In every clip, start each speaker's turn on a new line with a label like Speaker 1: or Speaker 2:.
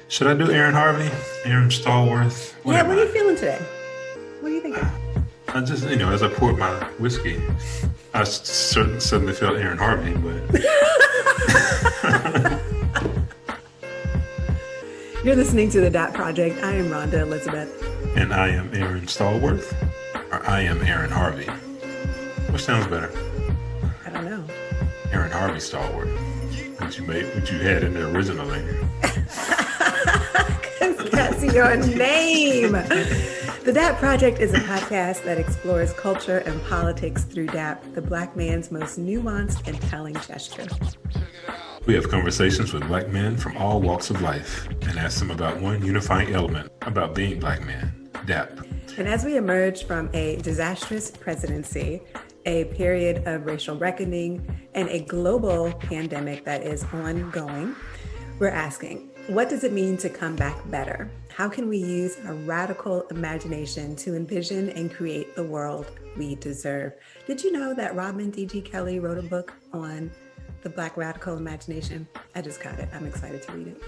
Speaker 1: Should I do Aaron Harvey? Aaron Stallworth? What
Speaker 2: Yeah,
Speaker 1: am
Speaker 2: what are you
Speaker 1: I?
Speaker 2: feeling today? What are you thinking?
Speaker 1: I just, as I poured my whiskey, I suddenly felt Aaron Harvey, but
Speaker 2: You're listening to The Dot Project. I am Rhonda Elizabeth.
Speaker 1: and I am Aaron Stallworth, or I am Aaron Harvey. Which sounds better?
Speaker 2: I don't know.
Speaker 1: Aaron Harvey Stallworth, which you had in there originally.
Speaker 2: Because that's your name. The DAP Project is a podcast that explores culture and politics through DAP, the Black man's most nuanced and telling gesture.
Speaker 1: We have conversations with Black men from all walks of life and ask them about one unifying element about being Black men, DAP.
Speaker 2: And as we emerge from a disastrous presidency, a period of racial reckoning, and a global pandemic that is ongoing, we're asking, what does it mean to come back better? How can we use a radical imagination to envision and create the world we deserve? Did you know that Robin D.G. Kelley wrote a book on the Black radical imagination? I just got it. I'm excited to read it.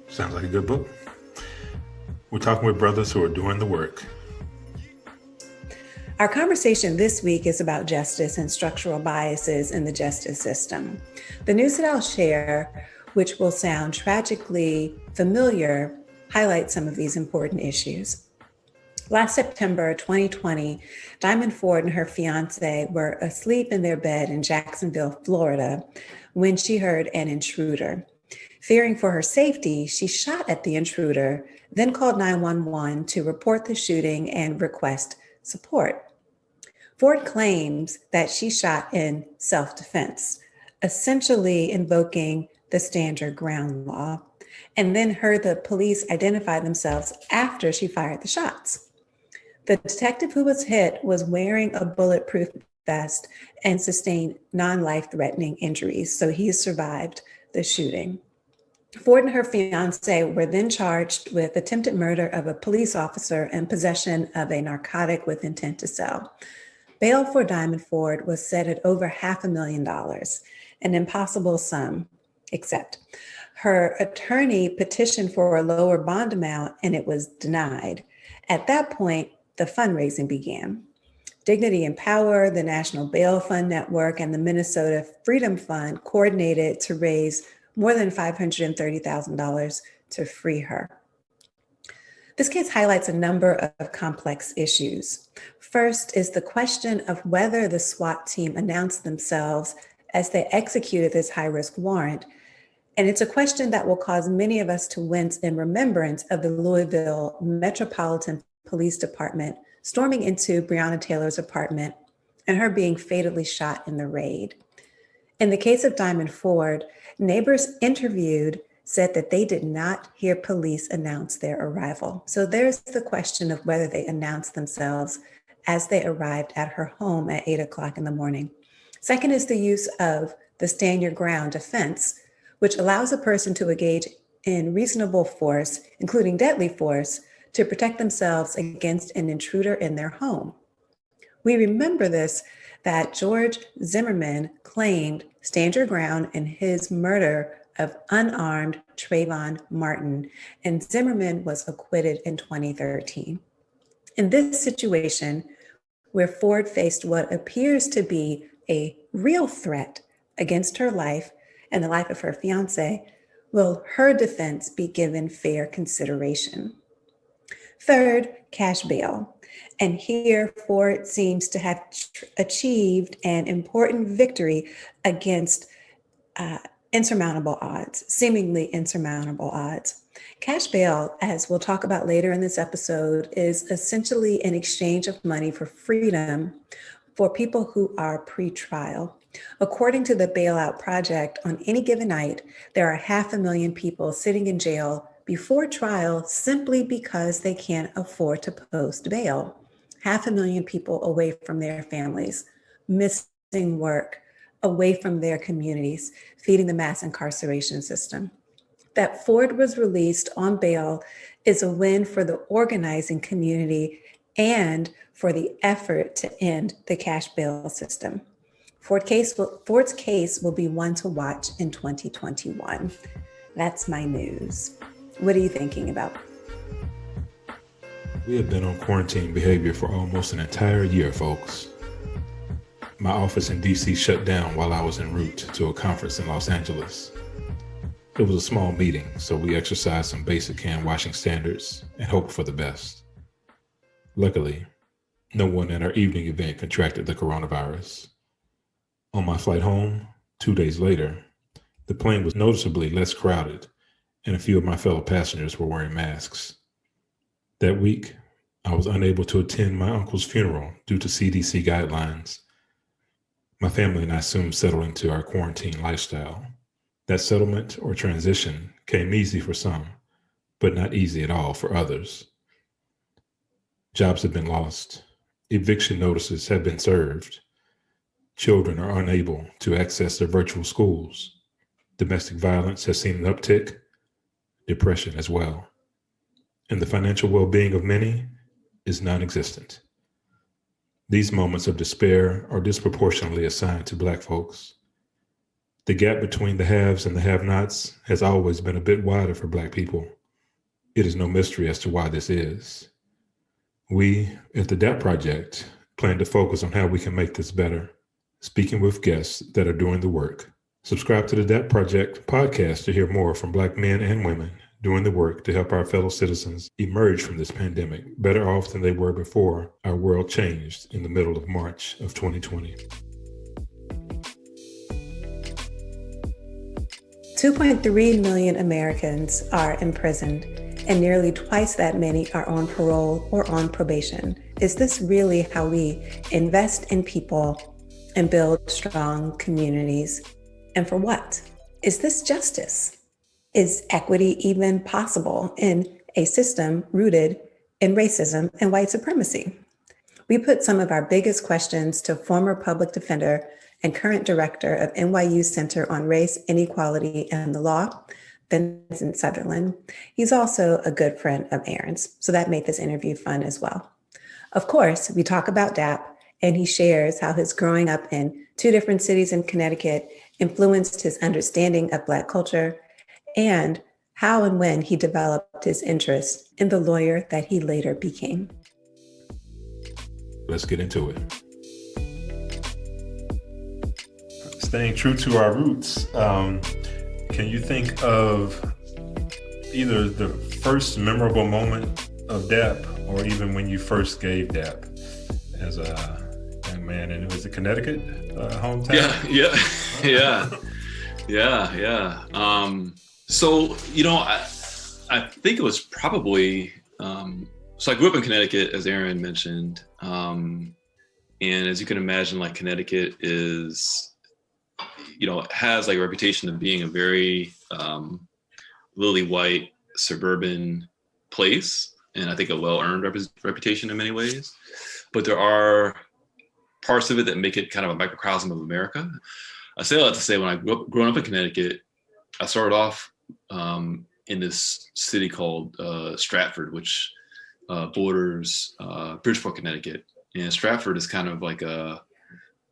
Speaker 1: Sounds like a good book. We're talking with brothers who are doing the work.
Speaker 2: Our conversation this week is about justice and structural biases in the justice system. The news that I'll share, which will sound tragically familiar, highlights some of these important issues. Last September 2020, Diamond Ford and her fiance were asleep in their bed in Jacksonville, Florida, when she heard an intruder. Fearing for her safety, she shot at the intruder, then called 911 to report the shooting and request support. Ford claims that she shot in self-defense, essentially invoking the stand your ground law, and then heard the police identify themselves after she fired the shots. The detective who was hit was wearing a bulletproof vest and sustained non-life-threatening injuries, so he survived the shooting. Ford and her fiance were then charged with attempted murder of a police officer and possession of a narcotic with intent to sell. Bail for Diamond Ford was set at over $500,000, an impossible sum, except her attorney petitioned for a lower bond amount and it was denied. At that point, the fundraising began. Dignity and Power, the National Bail Fund Network, and the Minnesota Freedom Fund coordinated to raise more than $530,000 to free her. This case highlights a number of complex issues. First is the question of whether the SWAT team announced themselves as they executed this high-risk warrant. And it's a question that will cause many of us to wince in remembrance of the Louisville Metropolitan Police Department storming into Breonna Taylor's apartment and her being fatally shot in the raid. In the case of Diamond Ford, neighbors interviewed said that they did not hear police announce their arrival. So there's the question of whether they announced themselves as they arrived at her home at 8 o'clock in the morning. Second is the use of the stand your ground defense, which allows a person to engage in reasonable force, including deadly force, to protect themselves against an intruder in their home. We remember this, that George Zimmerman claimed stand your ground in his murder of unarmed Trayvon Martin, and Zimmerman was acquitted in 2013. In this situation, where Ford faced what appears to be a real threat against her life and the life of her fiance, will her defense be given fair consideration? Third, cash bail. And here, Ford seems to have achieved an important victory against insurmountable odds, seemingly insurmountable odds. Cash bail, as we'll talk about later in this episode, is essentially an exchange of money for freedom for people who are pre-trial. According to the Bailout Project, on any given night, there are 500,000 people sitting in jail before trial simply because they can't afford to post bail. 500,000 people away from their families, missing work, away from their communities, feeding the mass incarceration system. That Ford was released on bail is a win for the organizing community and for the effort to end the cash bail system. Ford's case will be one to watch in 2021. That's my news. What are you thinking about?
Speaker 1: We have been on quarantine behavior for almost an entire year, folks. My office in DC shut down while I was en route to a conference in Los Angeles. It was a small meeting, so we exercised some basic hand washing standards and hoped for the best. Luckily, no one at our evening event contracted the coronavirus. On my flight home, 2 days later, the plane was noticeably less crowded, and a few of my fellow passengers were wearing masks. That week, I was unable to attend my uncle's funeral due to CDC guidelines. My family and I soon settled into our quarantine lifestyle. That settlement or transition came easy for some, but not easy at all for others. Jobs have been lost. Eviction notices have been served. Children are unable to access their virtual schools. Domestic violence has seen an uptick, depression as well. And the financial well-being of many is non-existent. These moments of despair are disproportionately assigned to Black folks. The gap between the haves and the have-nots has always been a bit wider for Black people. It is no mystery as to why this is. We, at the DAP Project, plan to focus on how we can make this better, speaking with guests that are doing the work. Subscribe to the DAP Project podcast to hear more from Black men and women doing the work to help our fellow citizens emerge from this pandemic better off than they were before our world changed in the middle of March of 2020.
Speaker 2: 2.3 million Americans are imprisoned, and nearly twice that many are on parole or on probation. Is this really how we invest in people and build strong communities? And for what? Is this justice? Is equity even possible in a system rooted in racism and white supremacy? We put some of our biggest questions to former public defender and current director of NYU's Center on Race, Inequality, and the Law, Vincent Southerland. He's also a good friend of Aaron's, so that made this interview fun as well. Of course, we talk about DAP, and he shares how his growing up in 2 different cities in Connecticut influenced his understanding of Black culture, and how and when he developed his interest in the lawyer that he later became.
Speaker 1: Let's get into it. Staying true to our roots, can you think of either the first memorable moment of DAP or even when you first gave DAP as a young man? And was it Connecticut hometown?
Speaker 3: Yeah. So, I think it was probably, so I grew up in Connecticut, as Aaron mentioned. And as you can imagine, like Connecticut is, it has like a reputation of being a very lily white suburban place. And I think a well-earned reputation in many ways. But there are parts of it that make it kind of a microcosm of America. I say all that to say, when I growing up in Connecticut, I started off in this city called Stratford, which borders Bridgeport, Connecticut. And Stratford is kind of like where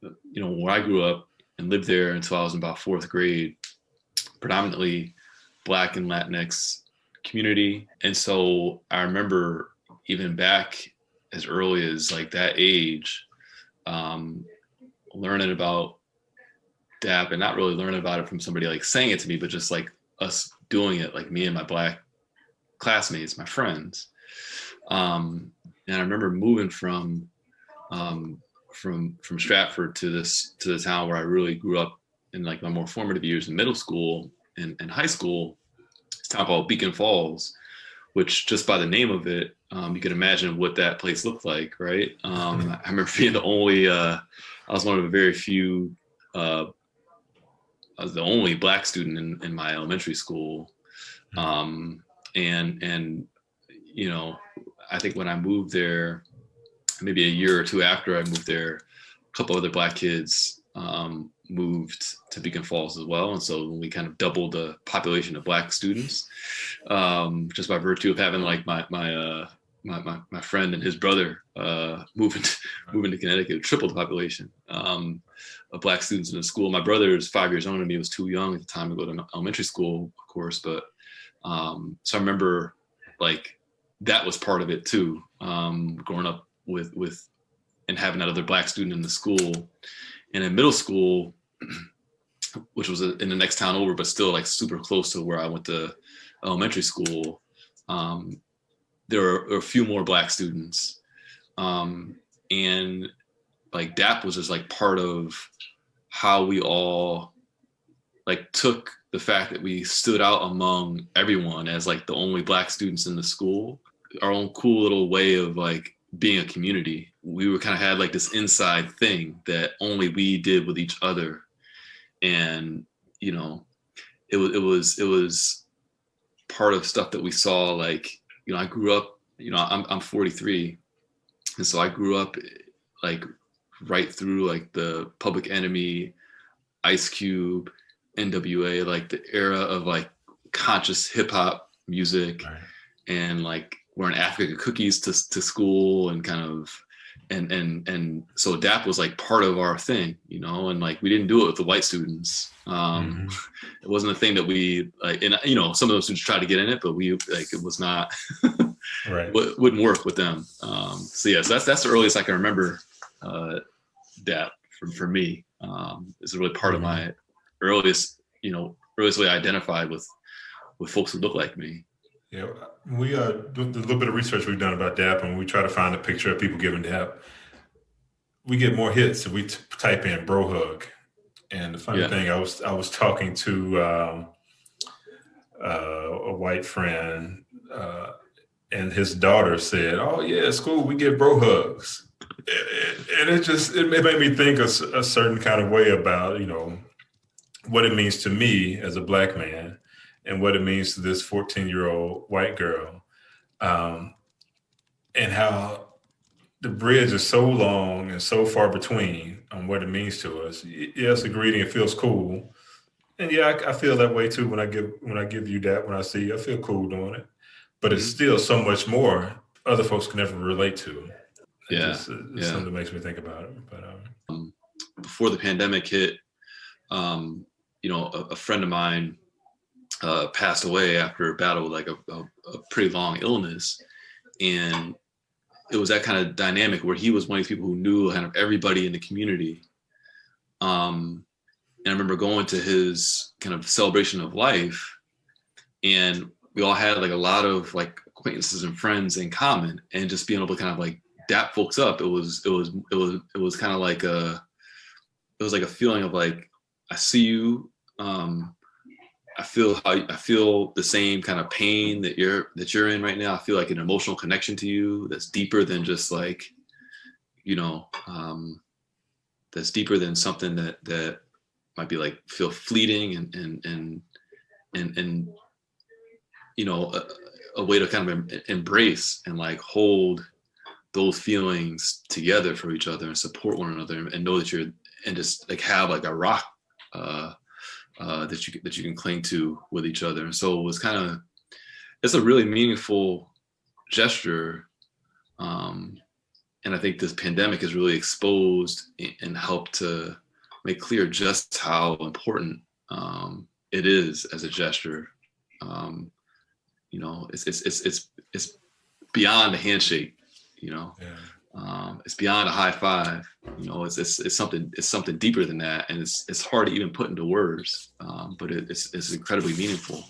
Speaker 3: I grew up and lived there until I was in about 4th grade, predominantly Black and Latinx community. And so I remember even back as early as like that age, learning about DAP and not really learning about it from somebody like saying it to me, but just like us doing it, like me and my Black classmates, my friends. And I remember moving from Stratford to the town where I really grew up in like my more formative years in middle school and high school. It's a town called Beacon Falls, which just by the name of it, you can imagine what that place looked like, right? I remember being the only, I was one of the very few, I was the only Black student in my elementary school. I think when I moved there, maybe a year or 2 after I moved there, a couple other Black kids moved to Beacon Falls as well. And so we kind of doubled the population of Black students, just by virtue of having like my friend and his brother moving to Connecticut, tripled the population of Black students in the school. My brother is 5 years older than me, was too young at the time to go to elementary school, of course, but So I remember like that was part of it too. Growing up with and having that other Black student in the school, and in middle school, which was in the next town over, but still like super close to where I went to elementary school. There were a few more Black students, and like DAP was just like part of how we all like took the fact that we stood out among everyone as like the only Black students in the school, our own cool little way of like being a community. We were kind of had like this inside thing that only we did with each other. And, you know, it was part of stuff that we saw. Like, you know, I grew up, you know, I'm 43. And so I grew up like right through like the Public Enemy, Ice Cube, NWA, like the era of like conscious hip hop music. Right. And like wearing Africa cookies to school and kind of, and so DAP was like part of our thing, you know, and like we didn't do it with the white students. It wasn't a thing that we like, and you know, some of those students tried to get in it, but we like, it was not, right. Wouldn't work with them. So yeah, so that's the earliest I can remember DAP for me. It's really part of my earliest way I identified with folks who look like me.
Speaker 1: Yeah, we the little bit of research we've done about DAP, and we try to find a picture of people giving DAP. We get more hits if we type in bro hug. And the funny thing, I was talking to a white friend, and his daughter said, "Oh yeah, at school we get bro hugs," and it made me think a certain kind of way about, you know, what it means to me as a Black man and what it means to this 14-year-old white girl, and how the bridge is so long and so far between on what it means to us. Yes, a greeting, it feels cool. And yeah, I feel that way too when I give you that, when I see you, I feel cool doing it. But it's still so much more other folks can never relate to. It's something that makes me think about it. But
Speaker 3: before the pandemic hit, you know, a friend of mine passed away after a battle with like a pretty long illness. And it was that kind of dynamic where he was one of these people who knew kind of everybody in the community. And I remember going to his kind of celebration of life, and we all had like a lot of like acquaintances and friends in common, and just being able to kind of like dap folks up. It was kind of like it was like a feeling of like, I see you. I feel the same kind of pain that you're in right now. I feel like an emotional connection to you that's deeper than just like, you know, that's deeper than something that might be like feel fleeting and you know, a way to kind of embrace and like hold those feelings together for each other and support one another and know that you're, and just like have like a rock that you can cling to with each other. And so it was it's a really meaningful gesture. And I think this pandemic has really exposed and helped to make clear just how important it is as a gesture. You know, it's beyond a handshake, you know. It's beyond a high five, you know. It's something deeper than that, and it's hard to even put into words, but it's incredibly meaningful.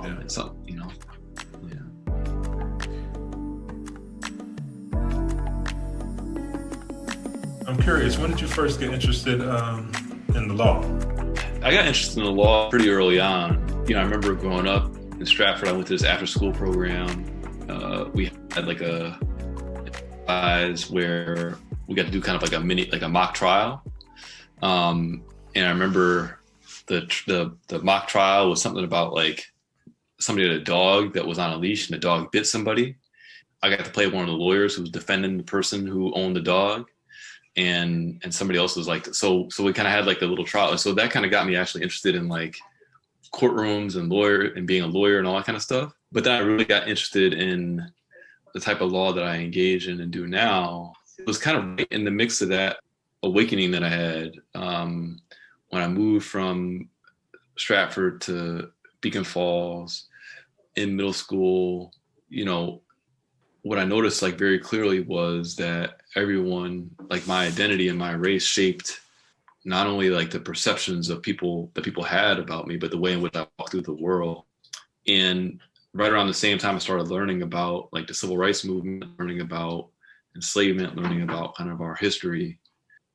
Speaker 3: It's something, you know.
Speaker 1: I'm curious, when did you first get interested in the law?
Speaker 3: I got interested in the law pretty early on. You know, I remember growing up in Stratford, I went to this after-school program. We had like a where we got to do kind of like a mock trial. And I remember the mock trial was something about like somebody had a dog that was on a leash and the dog bit somebody. I got to play one of the lawyers who was defending the person who owned the dog. And somebody else was like, so we kind of had like a little trial. And so that kind of got me actually interested in like courtrooms and being a lawyer and all that kind of stuff. But then I really got interested in the type of law that I engage in and do now. It was kind of right in the mix of that awakening that I had when I moved from Stratford to Beacon Falls. in middle school, what I noticed like very clearly was that everyone, like my identity and my race shaped not only like the perceptions of people that people had about me, but the way in which I walked through the world. And right around the same time, I started learning about like the civil rights movement, learning about enslavement, learning about kind of our history,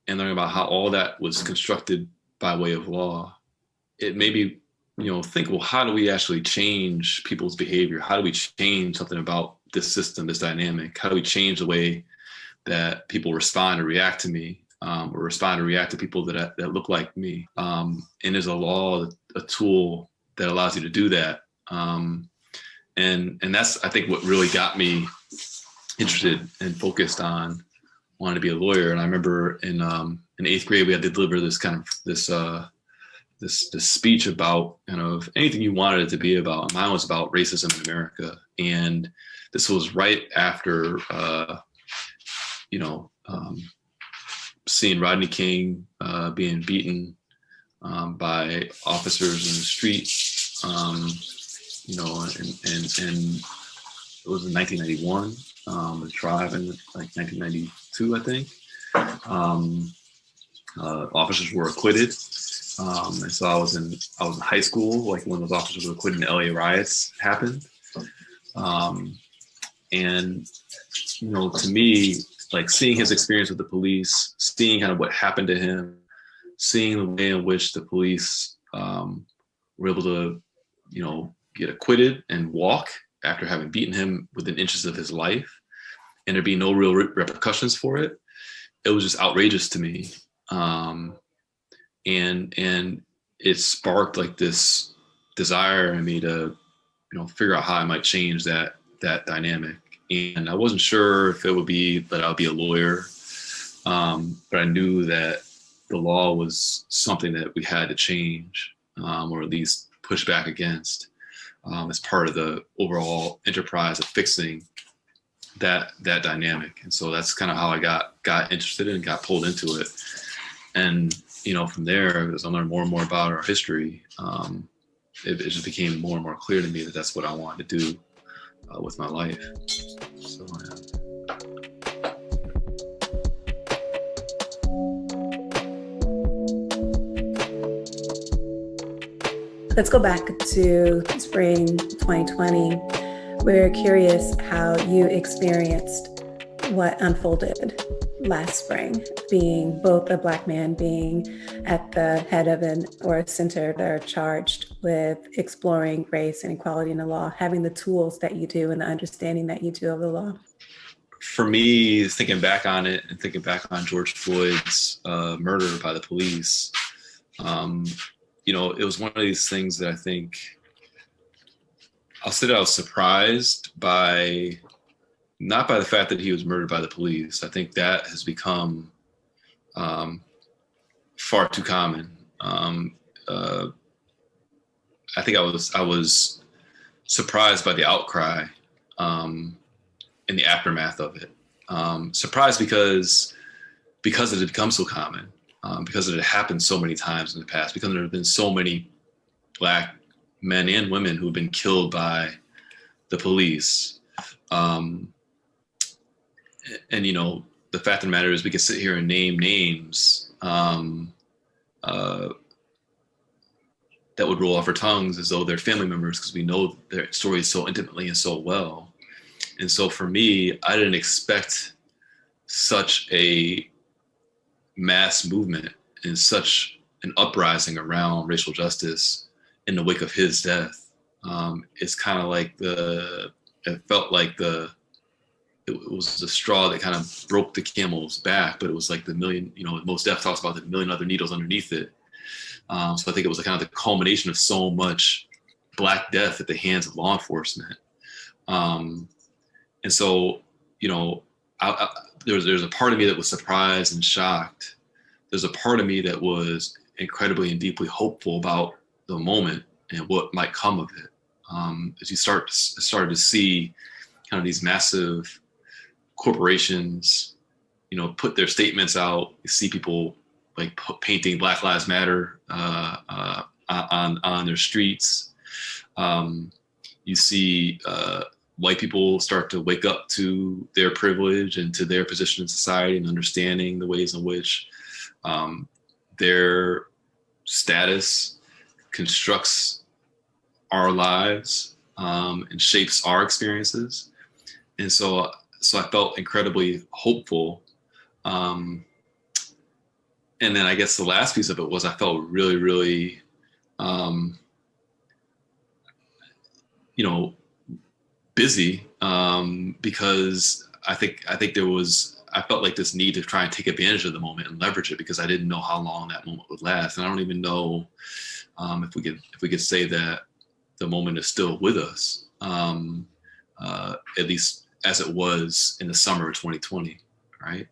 Speaker 3: and learning about how all that was constructed by way of law. It made me, think, well, how do we actually change people's behavior? How do we change something about this system, this dynamic? How do we change the way that people respond or react to me, or respond or react to people that look like me? And there's a law, a tool that allows you to do that. And that's, I think, what really got me interested and focused on wanting to be a lawyer. And I remember in 8th grade, we had to deliver this kind of this speech about kind of anything you wanted it to be about. Mine was about racism in America. And this was right after, seeing Rodney King being beaten by officers in the street, and it was in 1991, the tribe in like 1992, I think. Officers were acquitted. And so I was in high school, like when those officers were acquitted and LA riots happened. And, to me, like seeing his experience with the police, seeing kind of what happened to him, seeing the way in which the police were able to, get acquitted and walk after having beaten him within inches of his life, and there be no real repercussions for it. It was just outrageous to me. And it sparked like this desire in me to, figure out how I might change that dynamic. And I wasn't sure if it would be that I'll be a lawyer, but I knew that the law was something that we had to change, or at least push back against, as part of the overall enterprise of fixing that dynamic. And so that's kind of how I got interested and got pulled into it. And from there, as I learned more and more about our history, it just became more and more clear to me that that's what I wanted to do with my life. So, yeah.
Speaker 2: Let's go back to spring 2020. We're curious how you experienced what unfolded last spring, being both a Black man, being at the head of centered or charged with exploring race and equality in the law, having the tools that you do and the understanding that you do of the law.
Speaker 3: For me, thinking back on it and thinking back on George Floyd's murder by the police, it was one of these things that I think, I'll say that I was surprised by, not by the fact that he was murdered by the police. I think that has become far too common. I think I was surprised by the outcry in the aftermath of it. Surprised because it had become so common, because it had happened so many times in the past, because there have been so many Black men and women who have been killed by the police. And the fact of the matter is, we can sit here and name names that would roll off our tongues as though they're family members, because we know their stories so intimately and so well. And so for me, I didn't expect such a mass movement and such an uprising around racial justice in the wake of his death. It's kind of like it felt like it was the straw that kind of broke the camel's back, but it was like the million, Mos Def talks about the million other needles underneath it. So I think it was kind of the culmination of so much Black death at the hands of law enforcement. And so, there's a part of me that was surprised and shocked. There's a part of me that was incredibly and deeply hopeful about the moment and what might come of it. As you started to see kind of these massive corporations, put their statements out. You see people like painting Black Lives Matter on their streets. You see white people start to wake up to their privilege and to their position in society, and understanding the ways in which their status constructs our lives and shapes our experiences. And so I felt incredibly hopeful. And then I guess the last piece of it was I felt really, really, busy because I think I felt like this need to try and take advantage of the moment and leverage it, because I didn't know how long that moment would last. And I don't even know if we could say that the moment is still with us, at least as it was in the summer of 2020, right?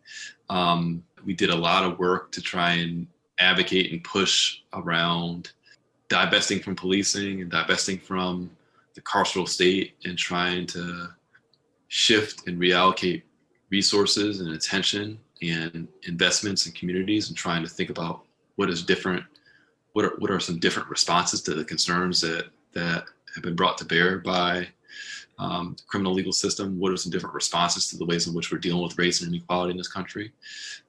Speaker 3: We did a lot of work to try and advocate and push around divesting from policing and divesting from the carceral state, and trying to shift and reallocate resources and attention and investments in communities, and trying to think about what are some different responses to the concerns that have been brought to bear by the criminal legal system. What are some different responses to the ways in which we're dealing with race and inequality in this country?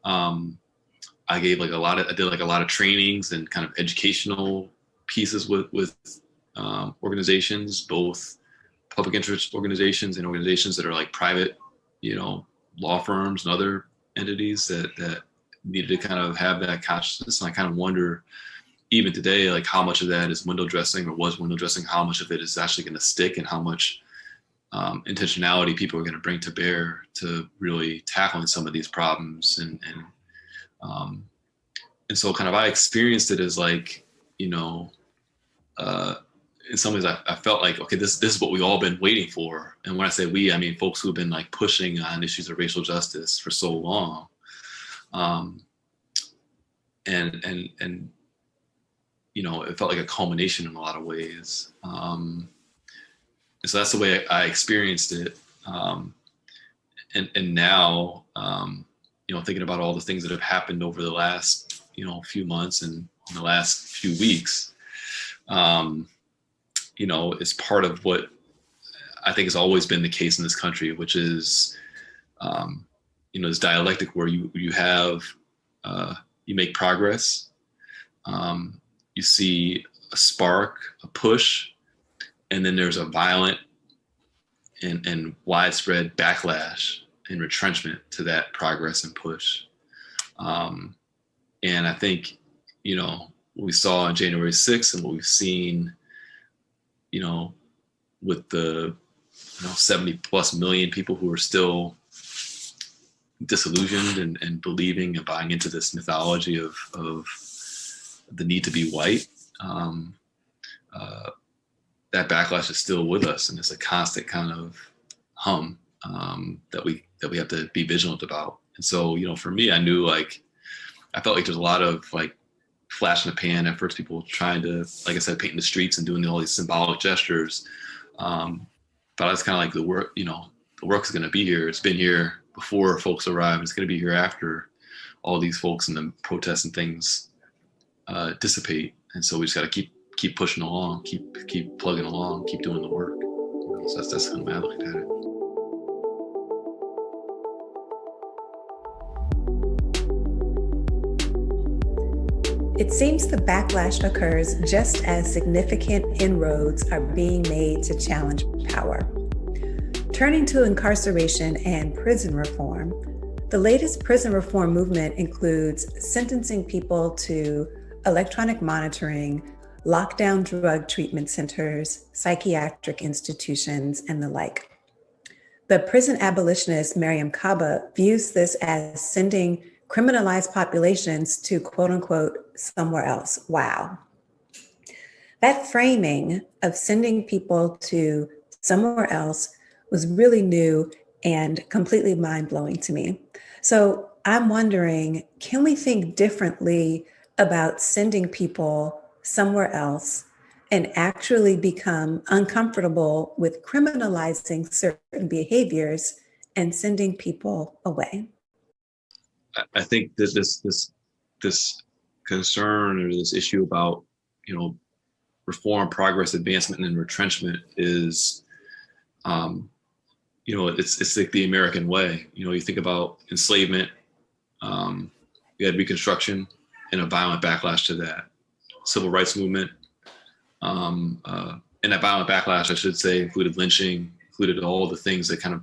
Speaker 3: I did a lot of trainings and kind of educational pieces with organizations, both public interest organizations and organizations that are like private, law firms and other entities that needed to kind of have that consciousness. And I kind of wonder, even today, like how much of that is window dressing or was window dressing, how much of it is actually going to stick, and how much intentionality people are going to bring to bear to really tackling some of these problems. And so kind of I experienced it as like, in some ways I felt like, okay, this is what we've all been waiting for. And when I say we, I mean folks who've been like pushing on issues of racial justice for so long. And it felt like a culmination in a lot of ways. And so that's the way I experienced it. And now, thinking about all the things that have happened over the last, few months and in the last few weeks, is part of what I think has always been the case in this country, which is, this dialectic where you have, you make progress, you see a spark, a push, and then there's a violent and widespread backlash and retrenchment to that progress and push. And I think, what we saw on January 6th and what we've seen, with the 70 plus million people who are still disillusioned and believing and buying into this mythology of the need to be white, that backlash is still with us, and it's a constant kind of hum that we have to be vigilant about. And so, for me, I felt like there's a lot of like flash in the pan efforts, people trying to, like I said, paint in the streets and doing all these symbolic gestures. But it's kind of like the work, the work is going to be here. It's been here before folks arrive. It's going to be here after all these folks and the protests and things dissipate. And so we just got to keep pushing along, keep plugging along, keep doing the work. So that's kind of how I looked at it.
Speaker 2: It seems the backlash occurs just as significant inroads are being made to challenge power. Turning to incarceration and prison reform, the latest prison reform movement includes sentencing people to electronic monitoring, lockdown drug treatment centers, psychiatric institutions, and the like. The prison abolitionist Mariam Cabba views this as sending criminalized populations to quote unquote somewhere else. Wow. That framing of sending people to somewhere else was really new and completely mind-blowing to me. So I'm wondering, can we think differently about sending people somewhere else and actually become uncomfortable with criminalizing certain behaviors and sending people away?
Speaker 3: I think that this concern or this issue about, reform, progress, advancement, and retrenchment is, it's like the American way. You think about enslavement, you had Reconstruction and a violent backlash to that. Civil rights movement, and that violent backlash, I should say, included lynching, included all the things that kind of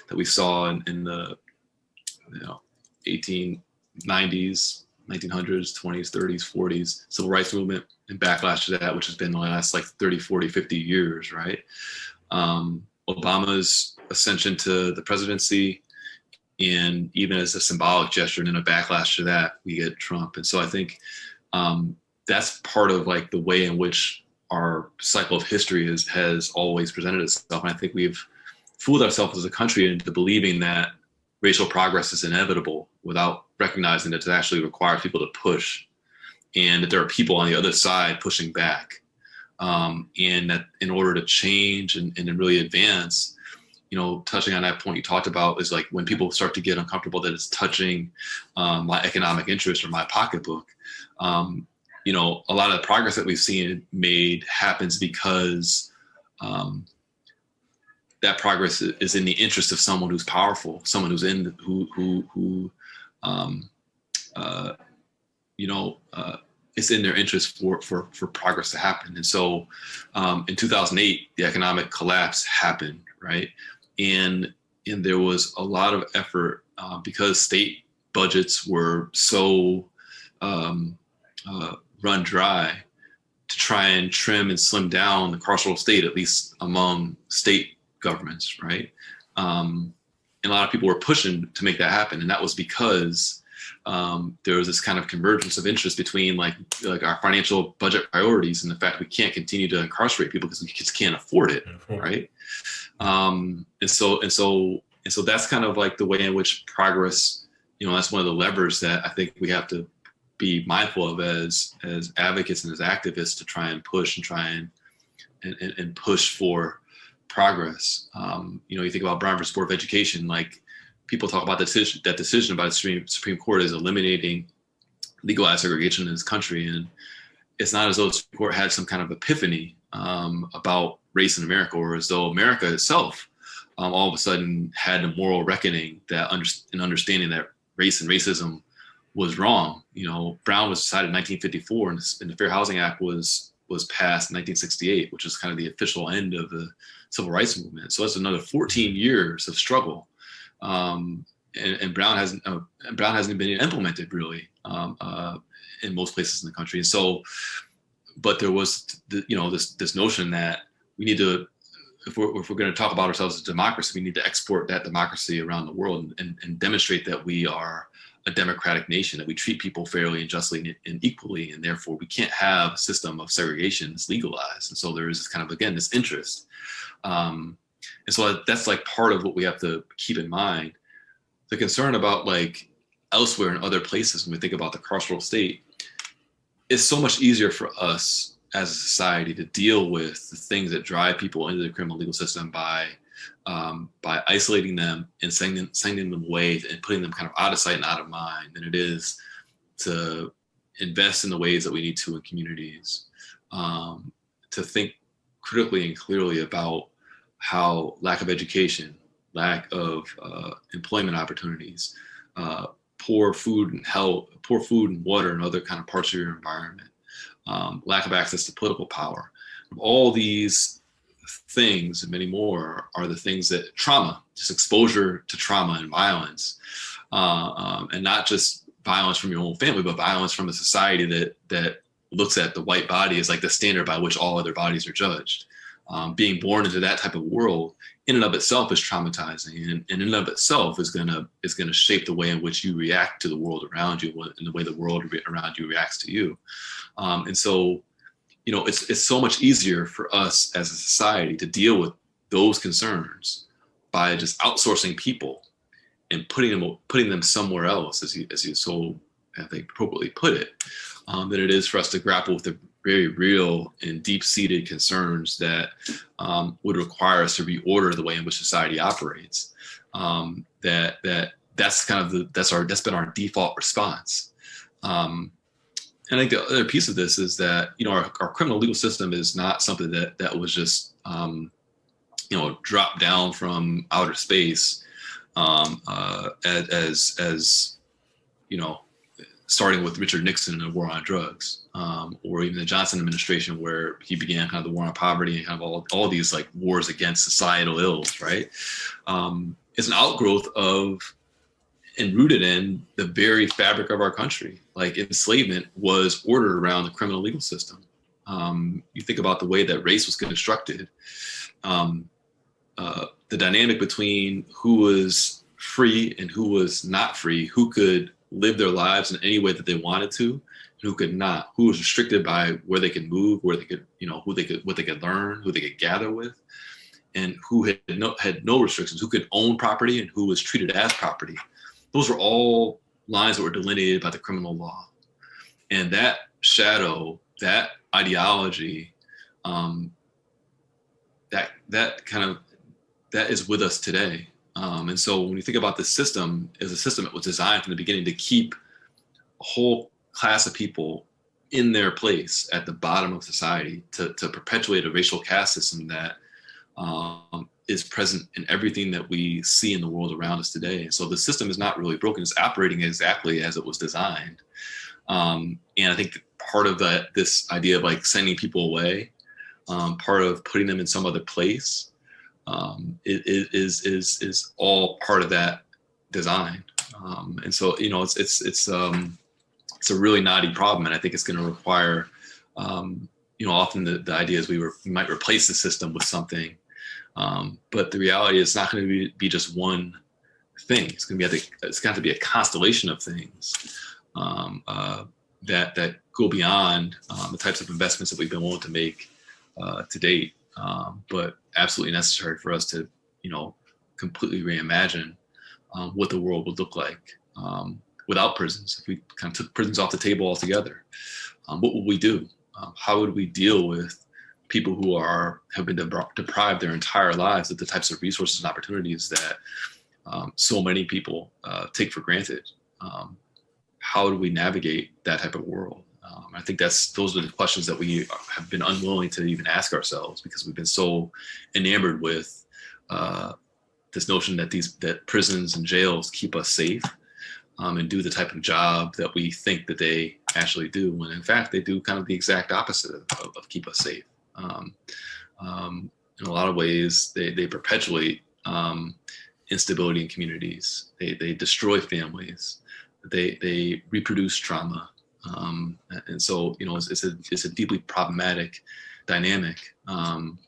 Speaker 3: that we saw in the 1890s, 1900s, 20s, 30s, 40s, civil rights movement and backlash to that, which has been the last like 30, 40, 50 years, right? Obama's ascension to the presidency, and even as a symbolic gesture and then a backlash to that, we get Trump. And so I think that's part of like the way in which our cycle of history has always presented itself. And I think we've fooled ourselves as a country into believing that racial progress is inevitable without recognizing that it actually requires people to push, and that there are people on the other side pushing back. And that in order to change and really advance, touching on that point you talked about, is like when people start to get uncomfortable that it's touching my economic interest or my pocketbook. A lot of the progress that we've seen made happens because that progress is in the interest of someone who's powerful, someone who's it's in their interest for progress to happen. And so in 2008, the economic collapse happened, right? And there was a lot of effort because state budgets were so run dry, to try and trim and slim down the carceral state, at least among state governments, right? And a lot of people were pushing to make that happen. And that was because there was this kind of convergence of interest between like our financial budget priorities and the fact we can't continue to incarcerate people because we just can't afford it, right? And so that's kind of like the way in which progress, that's one of the levers that I think we have to be mindful of as advocates and as activists, to try and push and push for progress. You think about Brown versus Board of Education, like people talk about that decision by the Supreme Court is eliminating legalized segregation in this country. And it's not as though the Supreme Court had some kind of epiphany about race in America, or as though America itself all of a sudden had a moral reckoning that in understanding that race and racism was wrong. Brown was decided in 1954, and the Fair Housing Act was passed in 1968, which is kind of the official end of the civil rights movement. So that's another 14 years of struggle. And Brown hasn't been implemented really in most places in the country. And so, but there was this notion that we need to, if we're going to talk about ourselves as a democracy, we need to export that democracy around the world and demonstrate that we are a democratic nation, that we treat people fairly and justly and equally, and therefore we can't have a system of segregation that's legalized. And so there is this kind of, again, this interest. And so that's like part of what we have to keep in mind. The concern about like elsewhere in other places, when we think about the carceral state, it's so much easier for us as a society to deal with the things that drive people into the criminal legal system by isolating them and sending them away and putting them kind of out of sight and out of mind than it is to invest in the ways that we need to in communities, to think critically and clearly about how lack of education, lack of employment opportunities, poor food and water and other kind of parts of your environment, lack of access to political power, all these things and many more are the things that trauma, just exposure to trauma and violence, and not just violence from your own family, but violence from a society that looks at the white body as like the standard by which all other bodies are judged. Being born into that type of world in and of itself is traumatizing, and in and of itself is gonna shape the way in which you react to the world around you and the way the world around you reacts to you. And so, it's so much easier for us as a society to deal with those concerns by just outsourcing people and putting them somewhere else, as you so, I think, appropriately put it, than it is for us to grapple with the very real and deep-seated concerns that would require us to reorder the way in which society operates. That's been our default response. And I think the other piece of this is that, our criminal legal system is not something that was just, dropped down from outer space, as starting with Richard Nixon and the war on drugs, or even the Johnson administration, where he began kind of the war on poverty and kind of all these like wars against societal ills, right? It's an outgrowth of and rooted in the very fabric of our country. Like enslavement was ordered around the criminal legal system. You think about the way that race was constructed, the dynamic between who was free and who was not free, who could live their lives in any way that they wanted to, and who could not, who was restricted by where they could move, where they could, what they could learn, who they could gather with, and who had no restrictions, who could own property and who was treated as property. Those were all lines that were delineated by the criminal law. And that shadow, that ideology, that is with us today. And so when you think about this system, as a system that was designed from the beginning to keep a whole class of people in their place at the bottom of society, to perpetuate a racial caste system that is present in everything that we see in the world around us today. So the system is not really broken. It's operating exactly as it was designed. And I think part of this idea of like sending people away, part of putting them in some other place, is all part of that design. And so, it's a really knotty problem. And I think it's going to require, often the idea is we might replace the system with something. But the reality is it's not going to be just one thing. It's going to be a constellation of things that go beyond the types of investments that we've been willing to make to date, but absolutely necessary for us to, completely reimagine what the world would look like without prisons. If we kind of took prisons off the table altogether, what would we do? How would we deal with people who have been deprived their entire lives of the types of resources and opportunities that so many people take for granted? How do we navigate that type of world? I think those are the questions that we have been unwilling to even ask ourselves, because we've been so enamored with this notion that prisons and jails keep us safe and do the type of job that we think that they actually do, when in fact they do kind of the exact opposite of keep us safe. In a lot of ways, they perpetuate instability in communities. They destroy families. They reproduce trauma. And so, it's a deeply problematic dynamic, and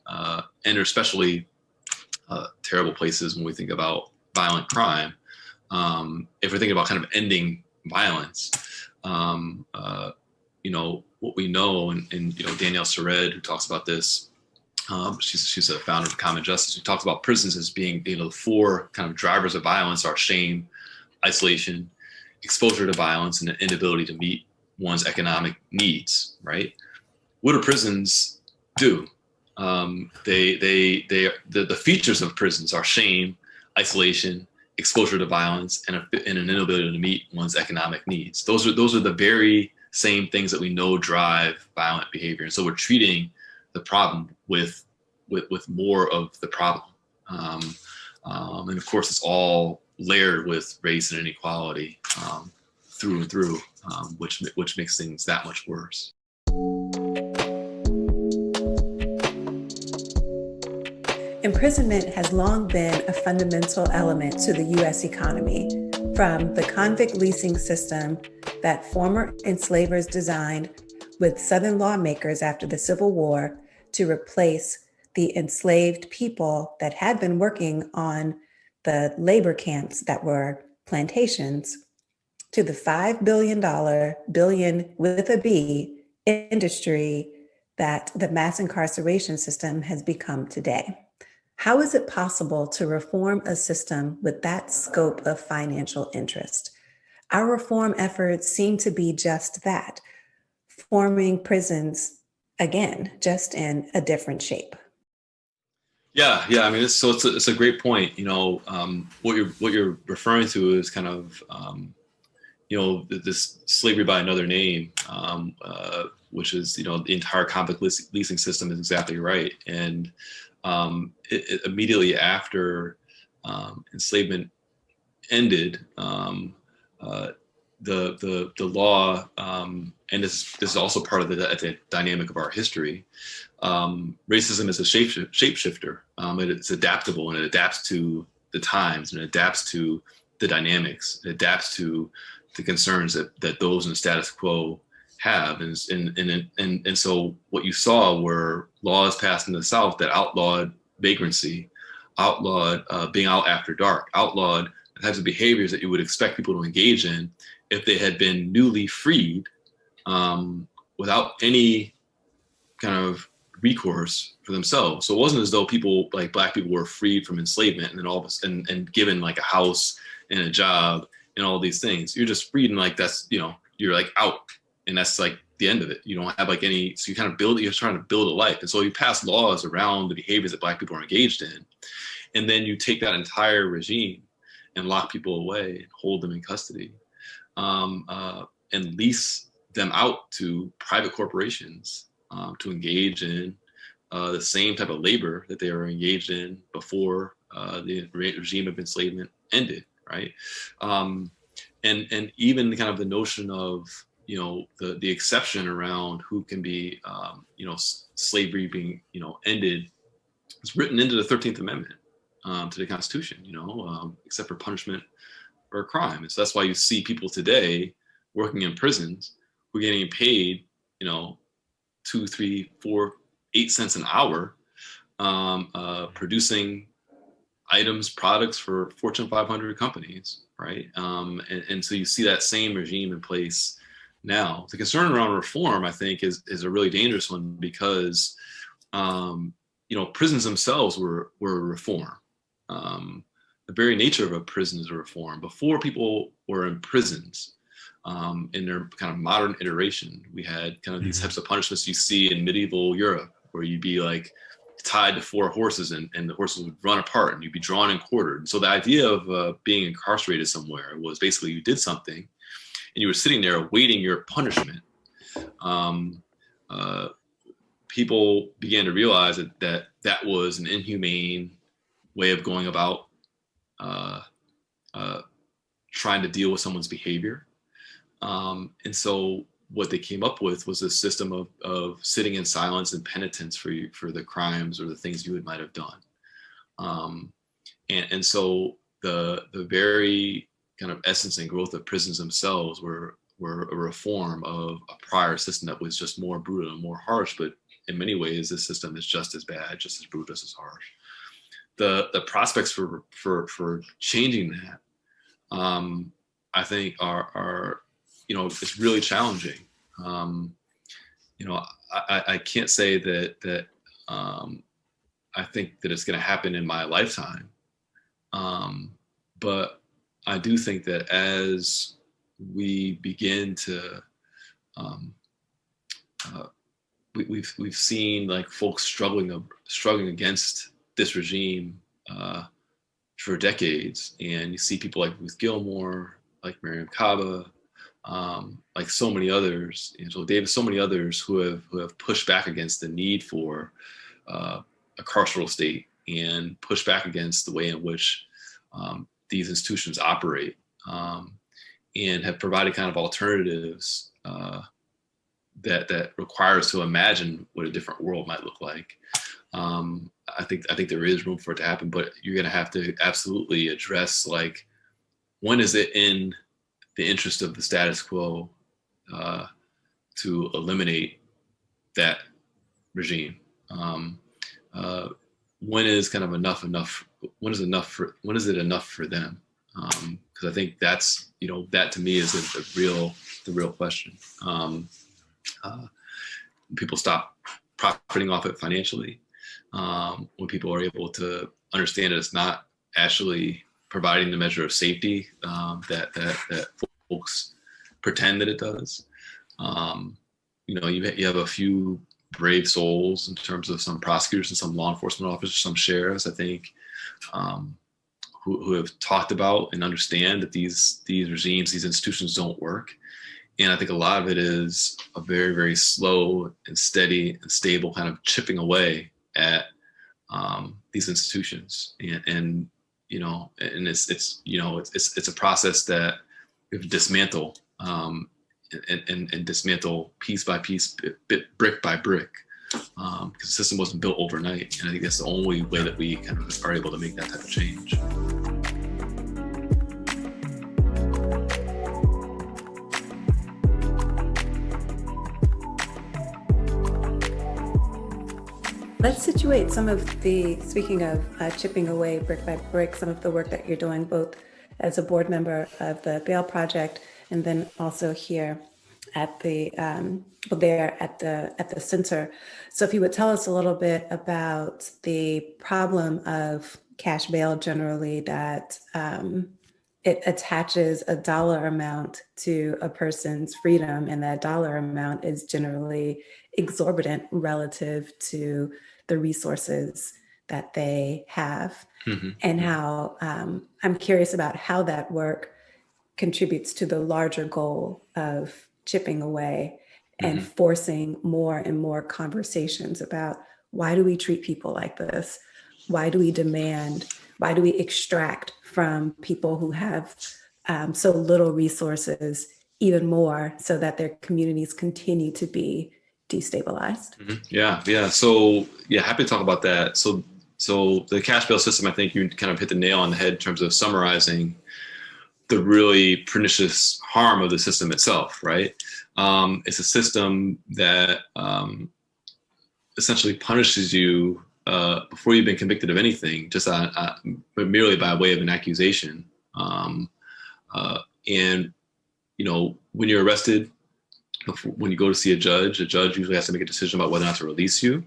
Speaker 3: they're especially terrible places when we think about violent crime. If we're thinking about kind of ending violence, what we know, and Danielle Sered, who talks about this, she's a founder of Common Justice, who talks about prisons as being, the four kind of drivers of violence are shame, isolation, exposure to violence, and the inability to meet one's economic needs, right? What do prisons do? The features of prisons are shame, isolation, exposure to violence, and an inability to meet one's economic needs. Those are the very same things that we know drive violent behavior. And so we're treating the problem with more of the problem. And of course, it's all layered with race and inequality through and through, which makes things that much worse.
Speaker 2: Imprisonment has long been a fundamental element to the U.S. economy, from the convict leasing system that former enslavers designed with Southern lawmakers after the Civil War to replace the enslaved people that had been working on the labor camps that were plantations, to the $5 billion with a B, industry that the mass incarceration system has become today. How is it possible to reform a system with that scope of financial interest? Our reform efforts seem to be just that, forming prisons, again, just in a different shape.
Speaker 3: Yeah. I mean, it's a great point. What you're referring to is kind of, this slavery by another name, which is, the entire convict leasing system is exactly right. And immediately after enslavement ended, the law, and this is also part of the dynamic of our history. Racism is a shapeshifter. It's adaptable, and it adapts to the times, and it adapts to the dynamics. It adapts to the concerns that those in the status quo have. And so what you saw were laws passed in the South that outlawed vagrancy, outlawed being out after dark, outlawed the types of behaviors that you would expect people to engage in if they had been newly freed, without any kind of recourse for themselves. So it wasn't as though people, like Black people, were freed from enslavement and then all of a sudden and given like a house and a job and all these things. You're just freed, and like that's, you're like out, and that's like the end of it. You don't have like any, so you kind of you're trying to build a life. And so you pass laws around the behaviors that Black people are engaged in. And then you take that entire regime and lock people away and hold them in custody, and lease them out to private corporations to engage in the same type of labor that they were engaged in before the regime of enslavement ended, right? And even kind of the notion of, the exception around who can be, slavery being, ended, it's written into the 13th Amendment to the Constitution, except for punishment or a crime. And so that's why you see people today working in prisons who are getting paid, 2, 3, 4, 8 cents an hour, producing items, products for Fortune 500 companies, right? And so you see that same regime in place now. The concern around reform, I think, is a really dangerous one because, prisons themselves were a reform. The very nature of a prison is a reform. Before people were in prisons, in their kind of modern iteration, we had kind of these types of punishments you see in medieval Europe, where you'd be like tied to 4 horses and the horses would run apart and you'd be drawn and quartered. And so the idea of being incarcerated somewhere was basically you did something and you were sitting there awaiting your punishment. People began to realize that was an inhumane way of going about trying to deal with someone's behavior. And so what they came up with was a system of sitting in silence and penitence for the crimes or the things you might have done. And so the very kind of essence and growth of prisons themselves were a reform of a prior system that was just more brutal and more harsh, but in many ways, this system is just as bad, just as brutal, just as harsh. The prospects for changing that, I think are it's really challenging. I can't say that I think that it's going to happen in my lifetime, but I do think that as we begin to, we've seen like folks struggling against this regime for decades, and you see people like Ruth Gilmore, like Mariam Cabba, like so many others, Angela Davis, so many others who have pushed back against the need for a carceral state and pushed back against the way in which these institutions operate, and have provided kind of alternatives that require us to imagine what a different world might look like. I think there is room for it to happen, but you're going to have to absolutely address, like, when is it in the interest of the status quo to eliminate that regime? When is kind of enough? When is it enough for them? Because I think that's, that to me is the real question. People stop profiting off it financially. When people are able to understand that it's not actually providing the measure of safety that folks pretend that it does. You have a few brave souls in terms of some prosecutors and some law enforcement officers, some sheriffs, I think, who have talked about and understand that these regimes, these institutions don't work. And I think a lot of it is a very, very slow and steady and stable kind of chipping away at these institutions. And it's a process that we have to dismantle and dismantle piece by piece, brick by brick, because the system wasn't built overnight. And I think that's the only way that we kind of are able to make that type of change.
Speaker 2: Let's situate some of speaking of chipping away brick by brick, some of the work that you're doing, both as a board member of the Bail Project and then also here at the center. So if you would tell us a little bit about the problem of cash bail generally, that it attaches a dollar amount to a person's freedom, and that dollar amount is generally exorbitant relative to the resources that they have.
Speaker 3: Mm-hmm.
Speaker 2: And how I'm curious about how that work contributes to the larger goal of chipping away and
Speaker 3: Mm-hmm.
Speaker 2: forcing more and more conversations about, why do we treat people like this? Why do we extract from people who have so little resources even more, so that their communities continue to be destabilized?
Speaker 3: Mm-hmm. Yeah. So happy to talk about that. So the cash bail system, I think you kind of hit the nail on the head in terms of summarizing the really pernicious harm of the system itself, right? It's a system that essentially punishes you before you've been convicted of anything, just merely by way of an accusation. And when you're arrested, when you go to see a judge usually has to make a decision about whether or not to release you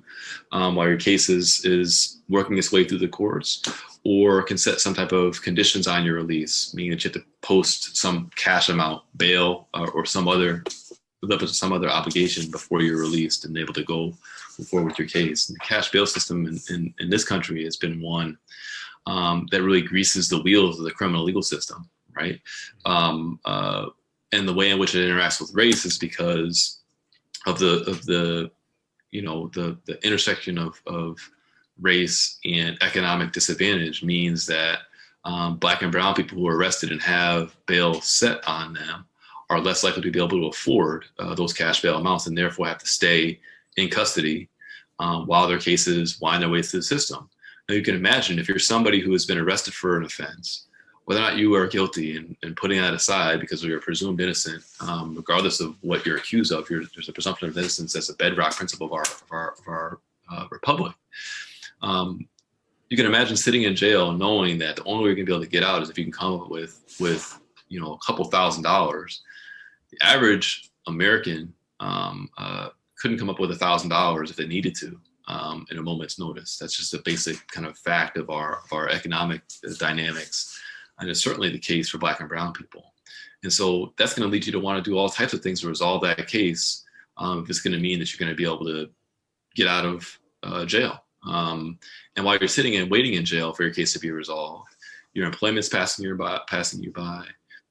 Speaker 3: while your case is working its way through the courts, or can set some type of conditions on your release, meaning that you have to post some cash amount, bail, or some other obligation before you're released and able to go forward with your case. And the cash bail system in this country has been one that really greases the wheels of the criminal legal system, right? And the way in which it interacts with race is because of the intersection of race and economic disadvantage means that Black and brown people who are arrested and have bail set on them are less likely to be able to afford those cash bail amounts, and therefore have to stay in custody while their cases wind their way through the system. Now you can imagine, if you're somebody who has been arrested for an offense, whether or not you are guilty, and putting that aside because you're presumed innocent, regardless of what you're accused of, there's a presumption of innocence as a bedrock principle of our republic. You can imagine sitting in jail knowing that the only way you're gonna be able to get out is if you can come up with a couple $1,000s. The average American couldn't come up with $1,000 if they needed to in a moment's notice. That's just a basic kind of fact of our economic dynamics. And it's certainly the case for Black and brown people. And so that's going to lead you to want to do all types of things to resolve that case if it's going to mean that you're going to be able to get out of jail. And while you're sitting and waiting in jail for your case to be resolved, your employment's passing you by.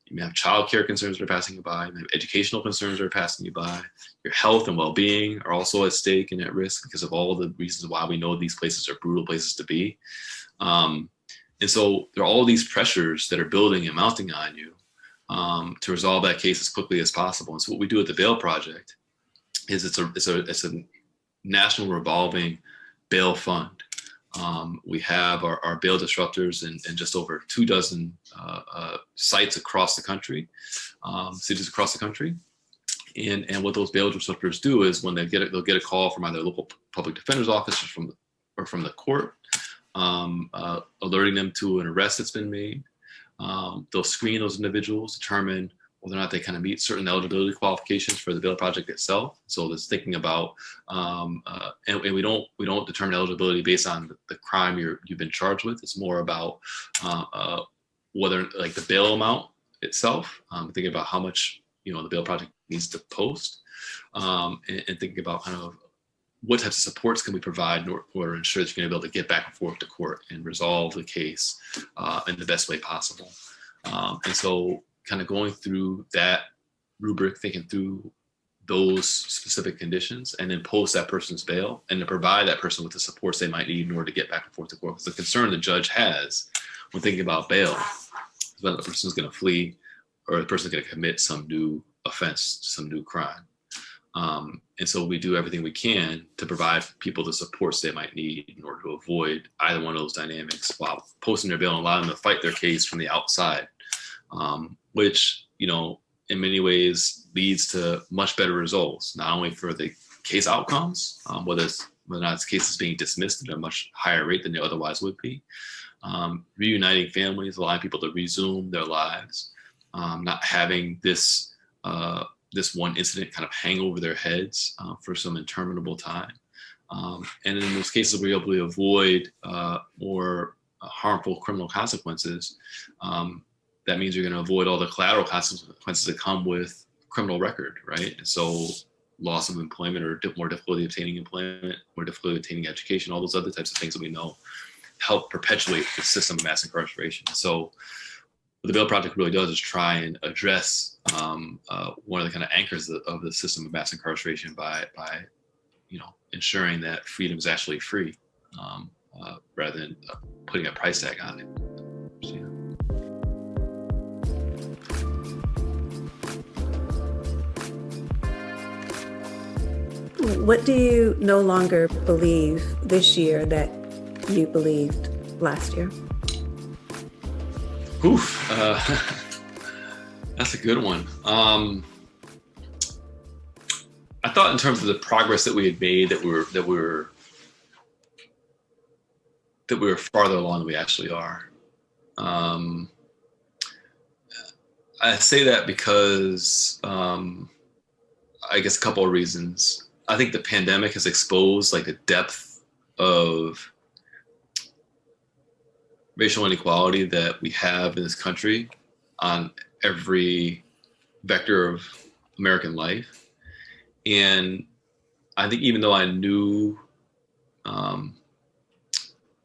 Speaker 3: You may have childcare concerns that are passing you by. You may have educational concerns that are passing you by. Your health and well-being are also at stake and at risk because of all the reasons why we know these places are brutal places to be. And so there are all these pressures that are building and mounting on you to resolve that case as quickly as possible. And so what we do at the Bail Project is it's a national revolving bail fund. We have our bail disruptors in just over 24 sites across the country, cities across the country. And what those bail disruptors do is when they'll get a call from either local public defender's office or from the court, alerting them to an arrest that's been made. They'll screen those individuals, determine whether or not they kind of meet certain eligibility qualifications for the Bail Project itself. So there's thinking about, and we don't determine eligibility based on the crime you've been charged with. It's more about whether, like, the bail amount itself, thinking about how much the Bail Project needs to post, and thinking about kind of what types of supports can we provide in order to ensure that you're going to be able to get back and forth to court and resolve the case in the best way possible. And so kind of going through that rubric, thinking through those specific conditions, and then post that person's bail and to provide that person with the supports they might need in order to get back and forth to court. Because the concern the judge has when thinking about bail is whether the person's going to flee or the person's going to commit some new offense, some new crime. And so we do everything we can to provide people the supports they might need in order to avoid either one of those dynamics while posting their bail and allowing them to fight their case from the outside, which, you know, in many ways leads to much better results, not only for the case outcomes, whether or not the case is being dismissed at a much higher rate than they otherwise would be, reuniting families, allowing people to resume their lives, not having this one incident kind of hang over their heads for some interminable time. And in those cases where you're able to avoid more harmful criminal consequences, that means you're going to avoid all the collateral consequences that come with criminal record, right? And so loss of employment or more difficulty obtaining employment, more difficulty obtaining education, all those other types of things that we know help perpetuate the system of mass incarceration. So what the Bail Project really does is try and address one of the kind of anchors of the system of mass incarceration by you know, ensuring that freedom is actually free rather than putting a price tag on it. So, yeah.
Speaker 2: What do you no longer believe this year that you believed last year?
Speaker 3: Oof, that's a good one. I thought in terms of the progress that we had made that we were farther along than we actually are. I say that because I guess a couple of reasons. I think the pandemic has exposed like the depth of racial inequality that we have in this country on every vector of American life. And I think even though I knew, I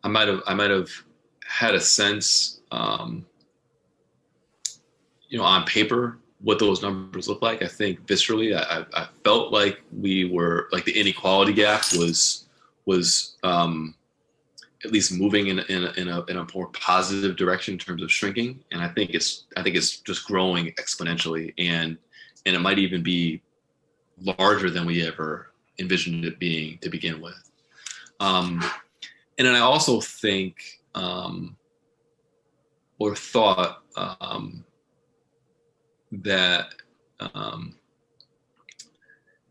Speaker 3: might have had a sense, you know, on paper, what those numbers look like. I think viscerally, I felt like we were like the inequality gap was at least moving in a more positive direction in terms of shrinking. And I think it's just growing exponentially, and it might even be larger than we ever envisioned it being to begin with. And then I also think or thought that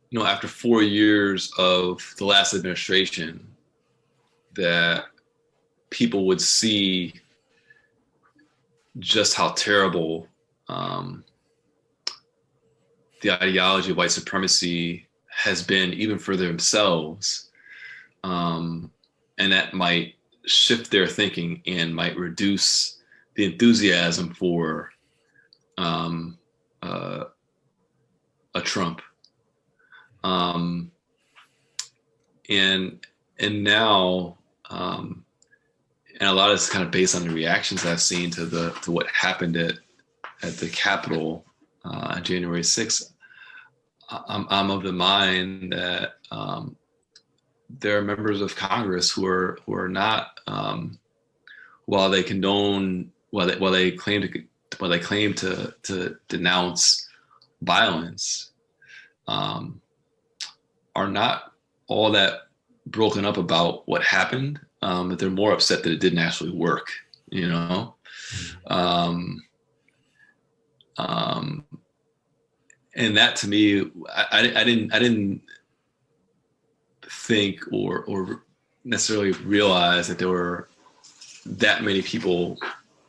Speaker 3: you know, after 4 years of the last administration, that people would see just how terrible the ideology of white supremacy has been, even for themselves, and that might shift their thinking and might reduce the enthusiasm for a Trump. And now, and a lot of it's kind of based on the reactions I've seen to what happened at the Capitol on January 6th. I'm of the mind that there are members of Congress who are not, while they condone, while they claim to denounce violence, are not all that broken up about what happened. That they're more upset that it didn't actually work, you know. And that, to me, I didn't think or necessarily realize that there were that many people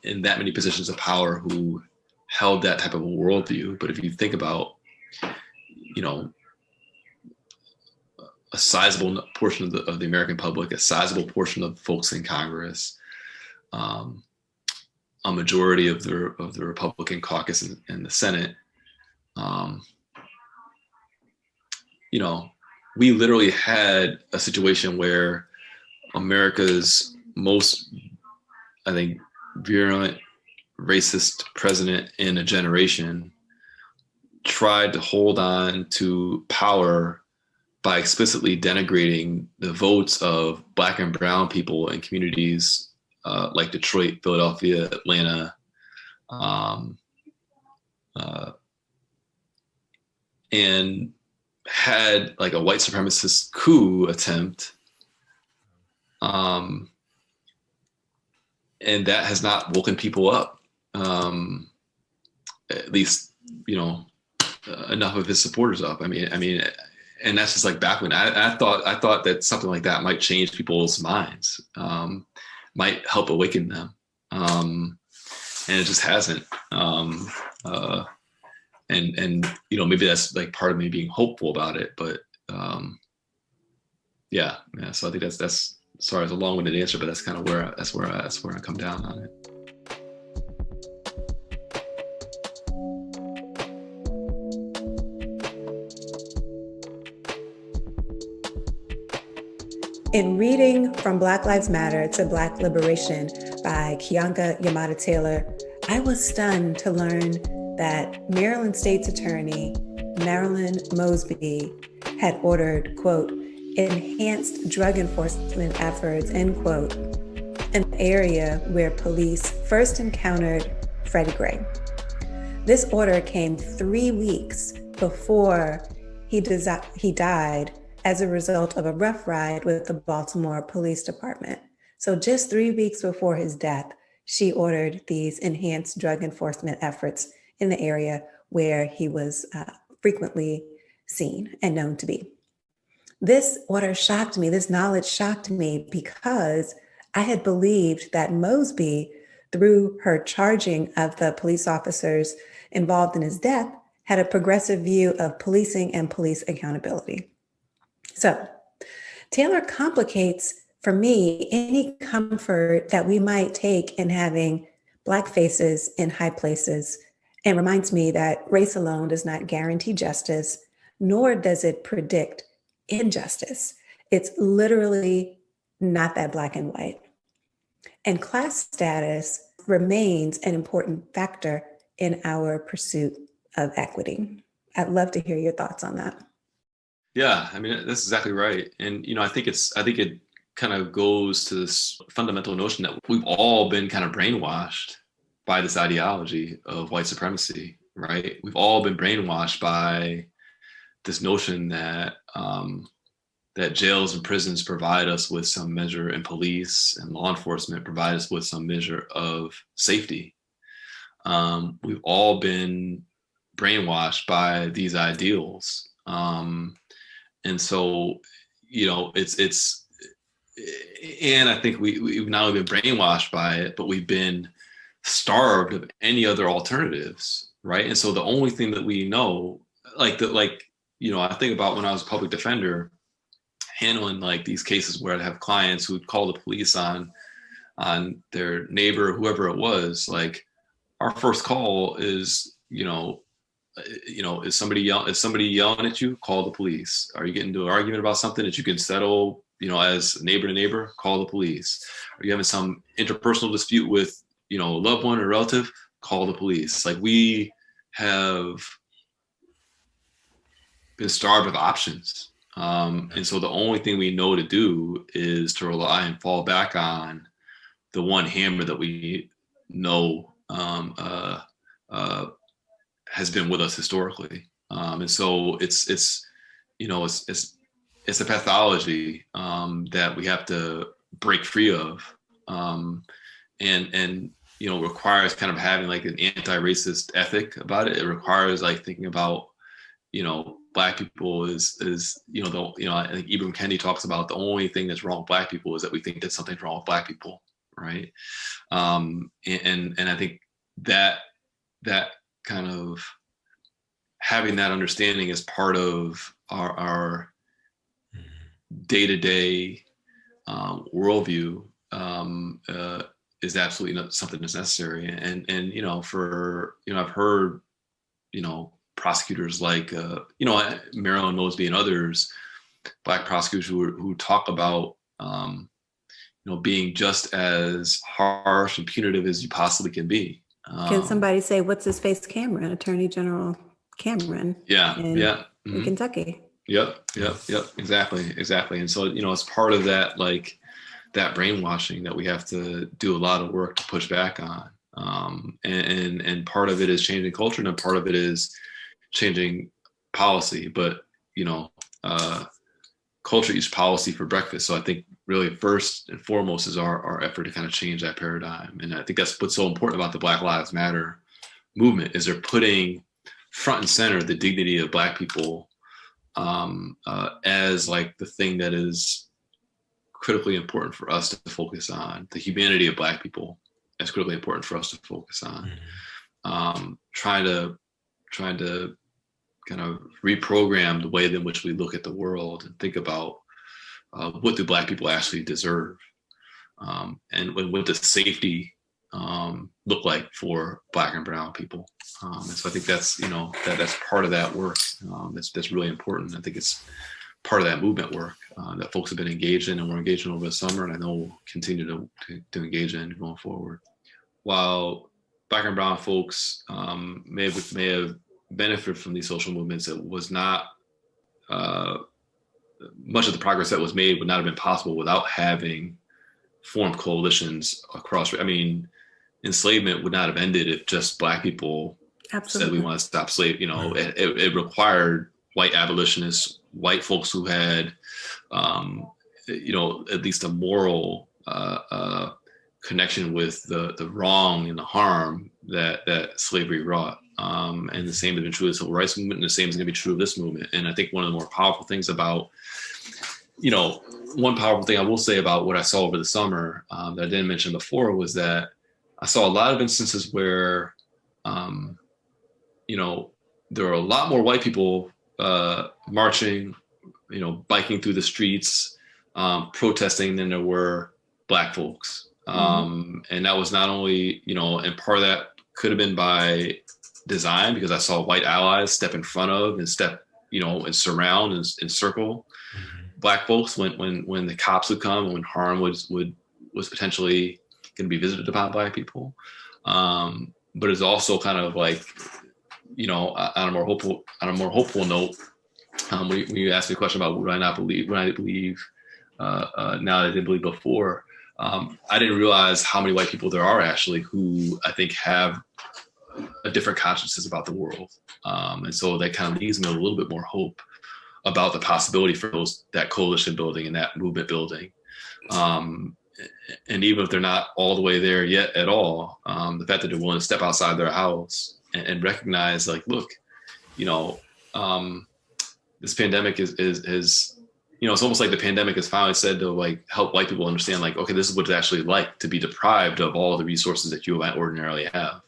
Speaker 3: in that many positions of power who held that type of a worldview. But if you think about, you know, a sizable portion of the American public, a sizable portion of folks in Congress, a majority of the Republican caucus in the Senate, you know, we literally had a situation where America's most, I think, virulent racist president in a generation tried to hold on to power by explicitly denigrating the votes of Black and brown people in communities like Detroit, Philadelphia, Atlanta, and had like a white supremacist coup attempt. And that has not woken people up. At least, enough of his supporters up. I mean, and that's just like back when I thought that something like that might change people's minds, might help awaken them. And it just hasn't. And maybe that's like part of me being hopeful about it, but yeah. So I think that's sorry, it's a long-winded answer, but that's kind of where I come down on it.
Speaker 2: In reading From Black Lives Matter to Black Liberation by Keeanga-Yamahtta Taylor, I was stunned to learn that Maryland State's Attorney Marilyn Mosby had ordered, quote, enhanced drug enforcement efforts, end quote, in the area where police first encountered Freddie Gray. This order came 3 weeks before he died as a result of a rough ride with the Baltimore Police Department. So just 3 weeks before his death, she ordered these enhanced drug enforcement efforts in the area where he was frequently seen and known to be. This order shocked me, this knowledge shocked me, because I had believed that Mosby, through her charging of the police officers involved in his death, had a progressive view of policing and police accountability. So Taylor complicates, for me, any comfort that we might take in having Black faces in high places, and reminds me that race alone does not guarantee justice, nor does it predict injustice. It's literally not that black and white. And class status remains an important factor in our pursuit of equity. I'd love to hear your thoughts on that.
Speaker 3: Yeah, I mean, that's exactly right. And, I think it kind of goes to this fundamental notion that we've all been kind of brainwashed by this ideology of white supremacy, right? We've all been brainwashed by this notion that that jails and prisons provide us with some measure, and police and law enforcement provide us with some measure of safety. We've all been brainwashed by these ideals. And so, it's, and I think we've not only been brainwashed by it, but we've been starved of any other alternatives, right? And so the only thing that we know, I think about when I was a public defender, handling like these cases where I'd have clients who would call the police on their neighbor, whoever it was. Like, our first call is, is somebody yelling at you? Call the police. Are you getting into an argument about something that you can settle, as neighbor to neighbor? Call the police. Are you having some interpersonal dispute with, a loved one or relative? Call the police. Like, we have been starved of options. And so the only thing we know to do is to rely and fall back on the one hammer that we know has been with us historically. And so it's a pathology that we have to break free of, and requires kind of having like an anti-racist ethic about it. It requires like thinking about, Black people is I think Ibram Kendi talks about the only thing that's wrong with Black people is that we think that something's wrong with Black people, right? And I think that kind of having that understanding as part of our day-to-day worldview is absolutely not something that's necessary. And I've heard prosecutors like Marilyn Mosby and others Black prosecutors who talk about, being just as harsh and punitive as you possibly can be.
Speaker 2: Can somebody say, what's his face Cameron, Attorney General Cameron in Kentucky?
Speaker 3: Yep, exactly. And so, it's part of that, like that brainwashing that we have to do a lot of work to push back on. And part of it is changing culture, and part of it is changing policy. But, culture eats policy for breakfast. So I think really first and foremost is our effort to kind of change that paradigm. And I think that's what's so important about the Black Lives Matter movement, is they're putting front and center the dignity of Black people as like the thing that is critically important for us to focus on. The humanity of Black people is critically important for us to focus on. Trying to kind of reprogram the way in which we look at the world and think about what do Black people actually deserve, and what does safety look like for Black and brown people. And so I think that's that's part of that work. That's really important. I think it's part of that movement work that folks have been engaged in, and we're engaged in over the summer, and I know we'll continue to engage in going forward. While Black and brown folks may have benefited from these social movements, it was not much of the progress that was made would not have been possible without having formed coalitions across. I mean, enslavement would not have ended if just Black people said we want to stop slavery. It required white abolitionists, white folks who had, at least a moral connection with the wrong and the harm that slavery wrought. And the same has been true of the civil rights movement, and the same is going to be true of this movement. And I think one of the more powerful things about, one powerful thing I will say about what I saw over the summer that I didn't mention before was that I saw a lot of instances where, there were a lot more white people marching, biking through the streets, protesting than there were Black folks. And that was not only, and part of that could have been by design, because I saw white allies step in front of and and surround and encircle Black folks when the cops would come and when harm was potentially going to be visited upon Black people. But it's also kind of like, on a more hopeful note, when you asked me a question about what I believe now that I didn't believe before, I didn't realize how many white people there are actually who I think have a different consciousness about the world. And so that kind of leaves me a little bit more hope about the possibility for that coalition building and that movement building. And even if they're not all the way there yet at all, the fact that they're willing to step outside their house and recognize, like, look, this pandemic is it's almost like the pandemic has finally said to like help white people understand, like, okay, this is what it's actually like to be deprived of all the resources that you might ordinarily have.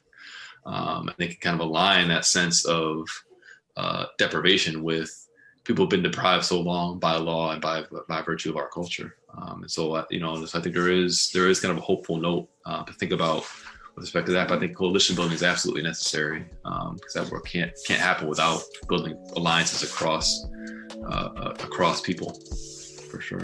Speaker 3: And they can kind of align that sense of deprivation with people who've been deprived so long by law and by virtue of our culture. And so, I think there is kind of a hopeful note to think about with respect to that. But I think coalition building is absolutely necessary, because that work can't happen without building alliances across people, for sure.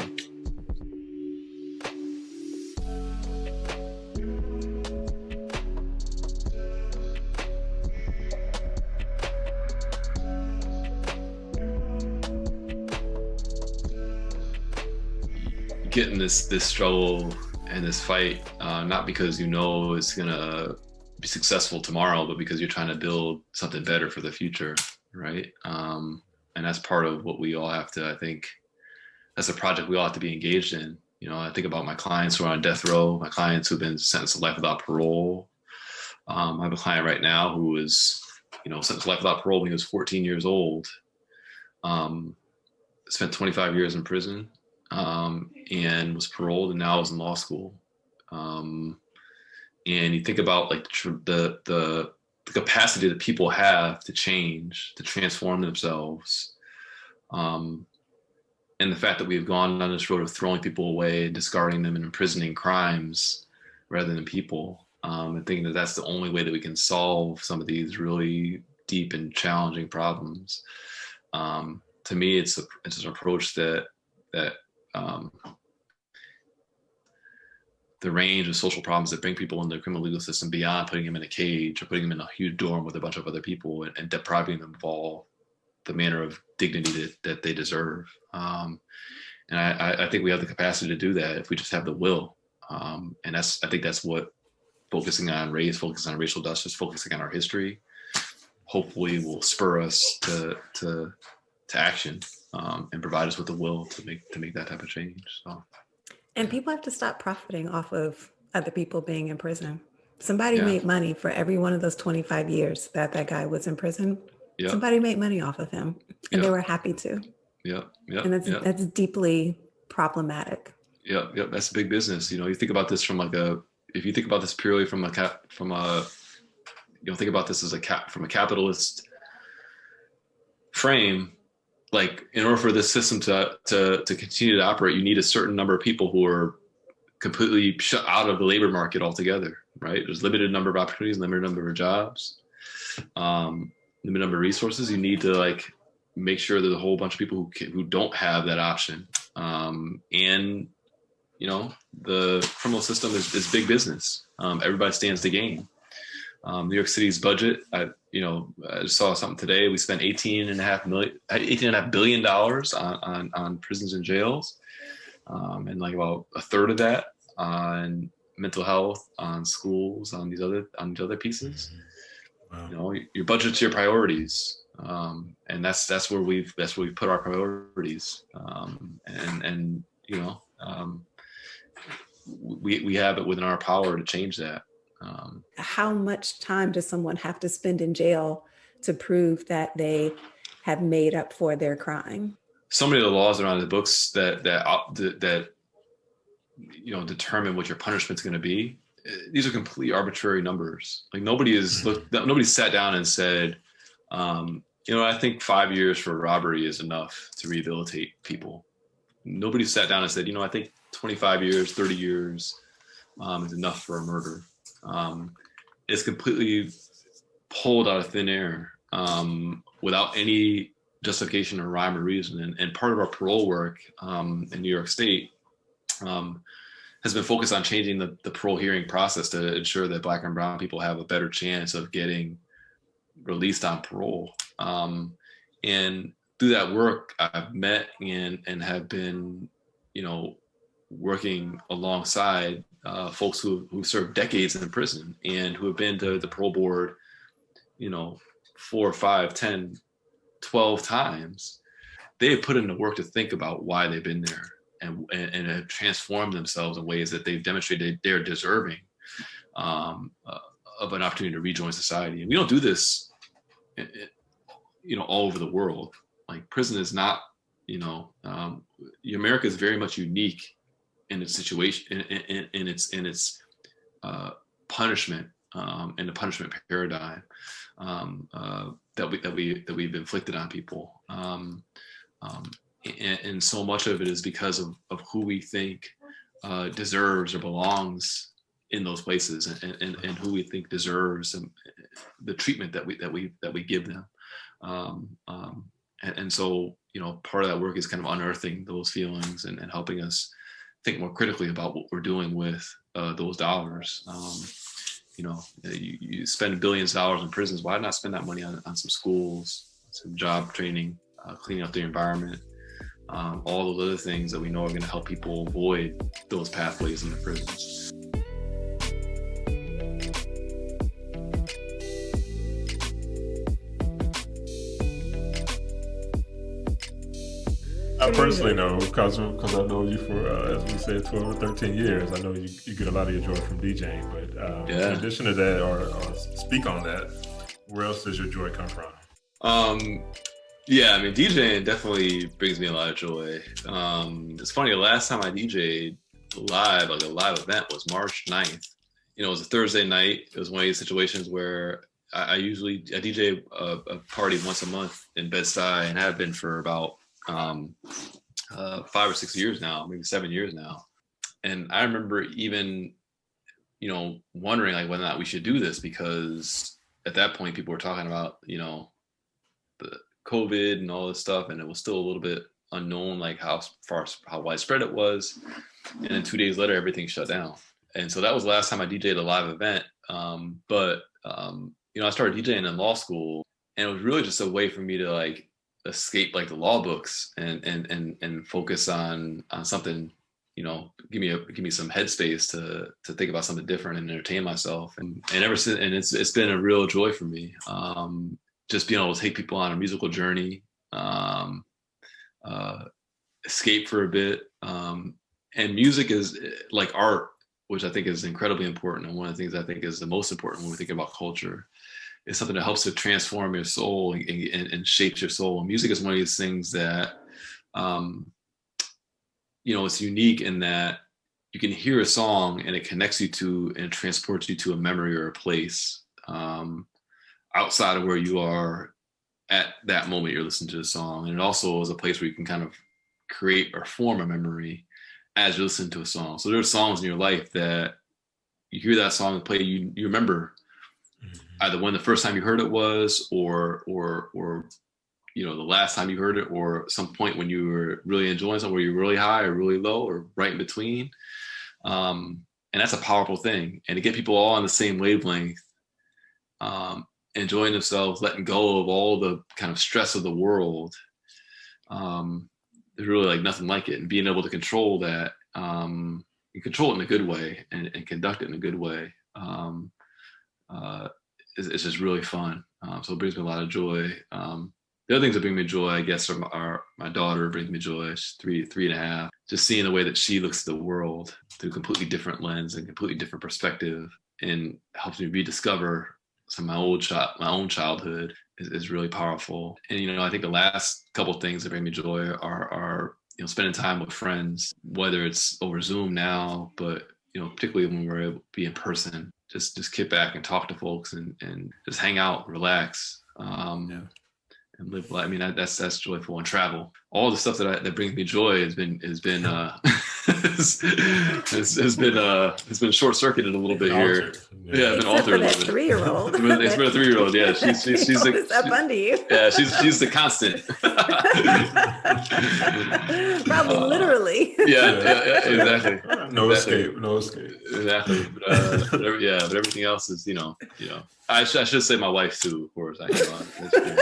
Speaker 3: Get in this struggle and this fight, not because it's gonna be successful tomorrow, but because you're trying to build something better for the future, right? And that's part of what we all have to, I think, that's a project we all have to be engaged in. I think about my clients who are on death row, my clients who've been sentenced to life without parole. I have a client right now who was, sentenced to life without parole when he was 14 years old. Spent 25 years in prison. And was paroled, and now is in law school. And you think about like the capacity that people have to change, to transform themselves, and the fact that we've gone down this road of throwing people away, discarding them, and imprisoning crimes rather than people, and thinking that that's the only way that we can solve some of these really deep and challenging problems. to me, it's an approach that the range of social problems that bring people in the criminal legal system beyond putting them in a cage or putting them in a huge dorm with a bunch of other people and depriving them of all the manner of dignity that they deserve. And I think we have the capacity to do that if we just have the will. And I think that's what focusing on race, focusing on racial justice, focusing on our history, hopefully will spur us to action and provide us with the will to make that type of change. So.
Speaker 2: And people have to stop profiting off of other people being in prison. Somebody made money for every one of those 25 years that guy was in prison. Yep. Somebody made money off of him, and they were happy to.
Speaker 3: Yeah.
Speaker 2: And that's deeply problematic.
Speaker 3: Yeah. That's big business. You think about this if you think about this purely from a think about this as from a capitalist frame. Like, in order for this system to continue to operate, you need a certain number of people who are completely shut out of the labor market altogether, right? There's limited number of opportunities, limited number of jobs, limited number of resources. You need to make sure there's a whole bunch of people who don't have that option. And the criminal system is big business. Everybody stands to gain. New York City's budget, I just saw something today. We spent $18.5 billion on prisons and jails, and about a third of that on mental health, on schools, on these other pieces. Wow. Your budget's your priorities, and that's where we've put our priorities, we have it within our power to change that.
Speaker 2: How much time does someone have to spend in jail to prove that they have made up for their crime?
Speaker 3: So many of the laws around the books that determine what your punishment's going to be. These are completely arbitrary numbers. Nobody sat down and said, I think 5 years for robbery is enough to rehabilitate people. Nobody sat down and said, I think 25 years, 30 years is enough for a murder. It's completely pulled out of thin air without any justification or rhyme or reason. And part of our parole work in New York State has been focused on changing the parole hearing process to ensure that Black and brown people have a better chance of getting released on parole. And through that work, I've met and have been, working alongside folks who served decades in prison and who have been to the parole board, 4, 5, 10, 12 times. They have put in the work to think about why they've been there and have transformed themselves in ways that they've demonstrated they're deserving of an opportunity to rejoin society. And we don't do this, all over the world. Prison is not, America is very much unique in its situation, in its punishment and the punishment paradigm that we've inflicted on people, and so much of it is because of who we think deserves or belongs in those places, and who we think deserves the treatment that we give them, and so part of that work is kind of unearthing those feelings and helping us think more critically about what we're doing with those dollars. You spend billions of dollars in prisons. Why not spend that money on some schools, some job training, cleaning up the environment, all those other things that we know are going to help people avoid those pathways in the prisons.
Speaker 1: I personally know, because I know you for, as we said, 12 or 13 years. I know you get a lot of your joy from DJing, but in addition to that, or speak on that, where else does your joy come from?
Speaker 3: DJing definitely brings me a lot of joy. It's funny, the last time I DJed live, a live event, was March 9th. It was a Thursday night. It was one of these situations where I DJ a party once a month in Bed-Stuy, and have been for about 5 or 6 years now, maybe 7 years now. And I remember even, wondering whether or not we should do this, because at that point people were talking about, the COVID and all this stuff, and it was still a little bit unknown, like how widespread it was. And then 2 days later, everything shut down. And so that was the last time I DJ'd a live event. But I started DJing in law school, and it was really just a way for me to like escape like the law books and focus on something, give me some headspace to think about something different and entertain myself. And ever since, and it's been a real joy for me. Just being able to take people on a musical journey, escape for a bit. And music is like art, which I think is incredibly important. And one of the things I think is the most important when we think about culture is something that helps to transform your soul and shapes your soul. And music is one of these things that, it's unique in that you can hear a song and it connects you to and transports you to a memory or a place outside of where you are at that moment you're listening to the song. And it also is a place where you can kind of create or form a memory as you listen to a song. So there are songs in your life that you hear that song play, you remember either when the first time you heard it was, or the last time you heard it, or some point when you were really enjoying something, where you're really high or really low or right in between. And that's a powerful thing. And to get people all on the same wavelength, enjoying themselves, letting go of all the kind of stress of the world, there's really like nothing like it. And being able to control that, you control it in a good way and conduct it in a good way, it's just really fun. So it brings me a lot of joy. The other things that bring me joy, I guess, are my daughter brings me joy. She's three and a half. Just seeing the way that she looks at the world through a completely different lens and completely different perspective, and helps me rediscover some of my own childhood is really powerful. And I think the last couple of things that bring me joy are spending time with friends, whether it's over Zoom now, but particularly when we're able to be in person, just kick back and talk to folks and just hang out, relax. And live life. I mean, that's joyful. And travel. All the stuff that brings me joy has been has been short circuited a little bit here. Yeah, it's been altered.
Speaker 2: Except for that 3-year-old.
Speaker 3: It's been a 3-year-old. Yeah, she's
Speaker 2: up under you.
Speaker 3: Yeah, she's the constant.
Speaker 2: Probably literally.
Speaker 3: Yeah, exactly.
Speaker 1: No escape.
Speaker 3: Exactly. But everything else is, I should say my wife too, of course.
Speaker 2: Yes, you should.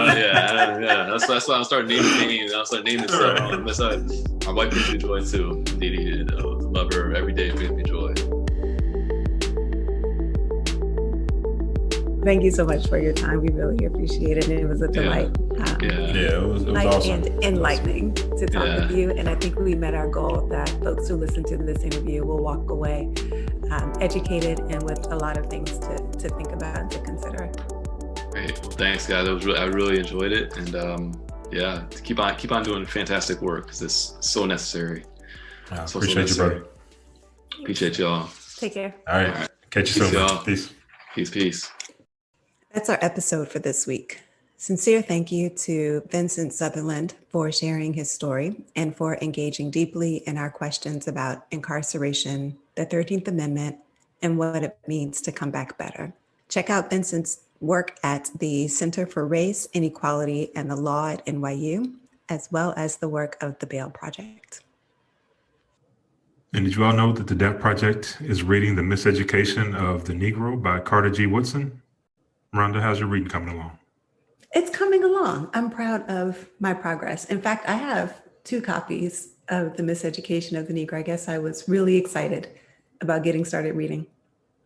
Speaker 3: Yeah. That's why I'm starting naming names. I'll start naming stuff. My wife brings me joy too. Indeed, love her every day. Brings me joy.
Speaker 2: Thank you so much for your time. We really appreciate it. And it was a delight.
Speaker 1: It was awesome.
Speaker 2: And enlightening to talk with you. And I think we met our goal that folks who listen to this interview will walk away educated and with a lot of things to think about and to consider.
Speaker 3: Great. Well, thanks, guys. I really enjoyed it. And keep on doing fantastic work, because it's so necessary.
Speaker 1: Appreciate you, brother.
Speaker 3: Appreciate y'all.
Speaker 2: Take care.
Speaker 1: All right. Catch you soon. Peace.
Speaker 3: Peace.
Speaker 2: That's our episode for this week. Sincere thank you to Vincent Southerland for sharing his story and for engaging deeply in our questions about incarceration, the 13th Amendment, and what it means to come back better. Check out Vincent's work at the Center for Race, Inequality, and the Law at NYU, as well as the work of the Bail Project.
Speaker 1: And did you all know that the DAP Project is reading The Miseducation of the Negro by Carter G. Woodson? Rhonda, how's your reading coming along?
Speaker 2: It's coming along. I'm proud of my progress. In fact, I have 2 copies of The Miseducation of the Negro. I guess I was really excited about getting started reading.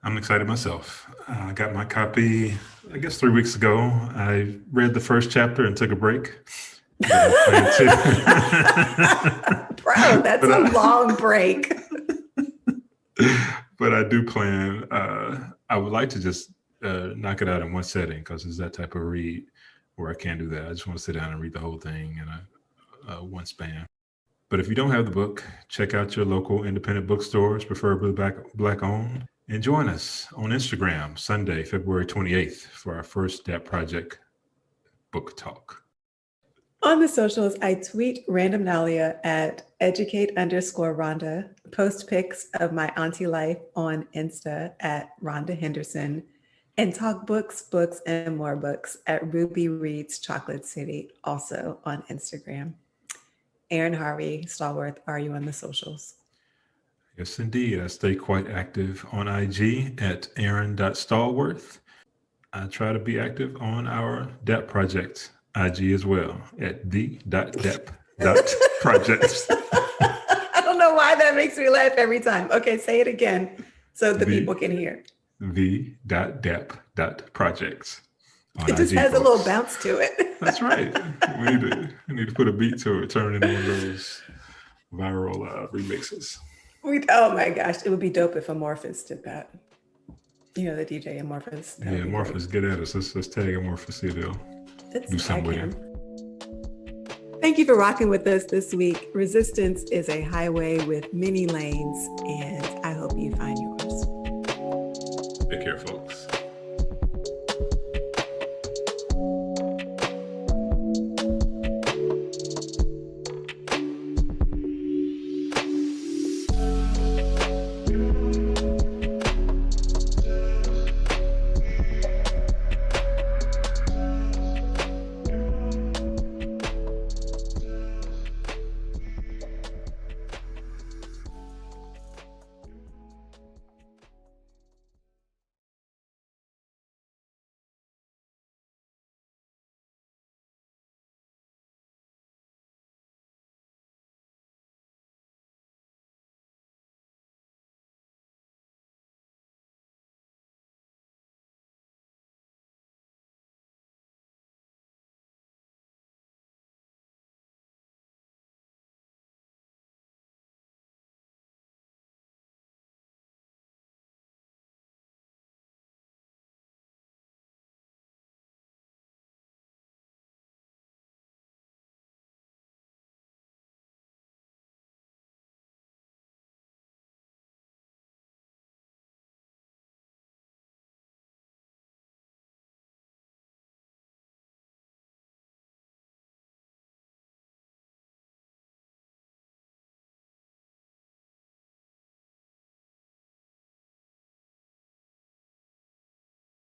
Speaker 1: I'm excited myself. I got my copy, I guess 3 weeks ago. I read the first chapter and took a break.
Speaker 2: Bro, that's a long break.
Speaker 1: But I do plan, I would like to just knock it out in one setting, because it's that type of read where I can't do that. I just want to sit down and read the whole thing in a one span. But if you don't have the book, check out your local independent bookstores, preferably Black owned, and join us on Instagram Sunday, February 28th for our first DAP Project book talk.
Speaker 2: On the socials, I tweet Random Nalia at educate_Rhonda, post pics of my auntie life on Insta at Rhonda Henderson, And talk books, books, and more books at Ruby Reads Chocolate City, also on Instagram. Aaron Harvey Stallworth, are you on the socials?
Speaker 1: Yes, indeed. I stay quite active on IG at aaron.stallworth. I try to be active on our DEP project IG as well at the.dep.projects.
Speaker 2: I don't know why that makes me laugh every time. Okay, say it again so the people can hear.
Speaker 1: the.dep.projects.
Speaker 2: It just has a little bounce to it.
Speaker 1: That's right. We need to put a beat to it, turn it into one of those viral remixes.
Speaker 2: Oh my gosh, it would be dope if Amorphous did that. You know, the DJ Amorphous.
Speaker 1: Yeah, Amorphous, get at us. Let's tag Amorphous, see if they'll do something with him.
Speaker 2: Thank you for rocking with us this week. Resistance is a highway with many lanes, and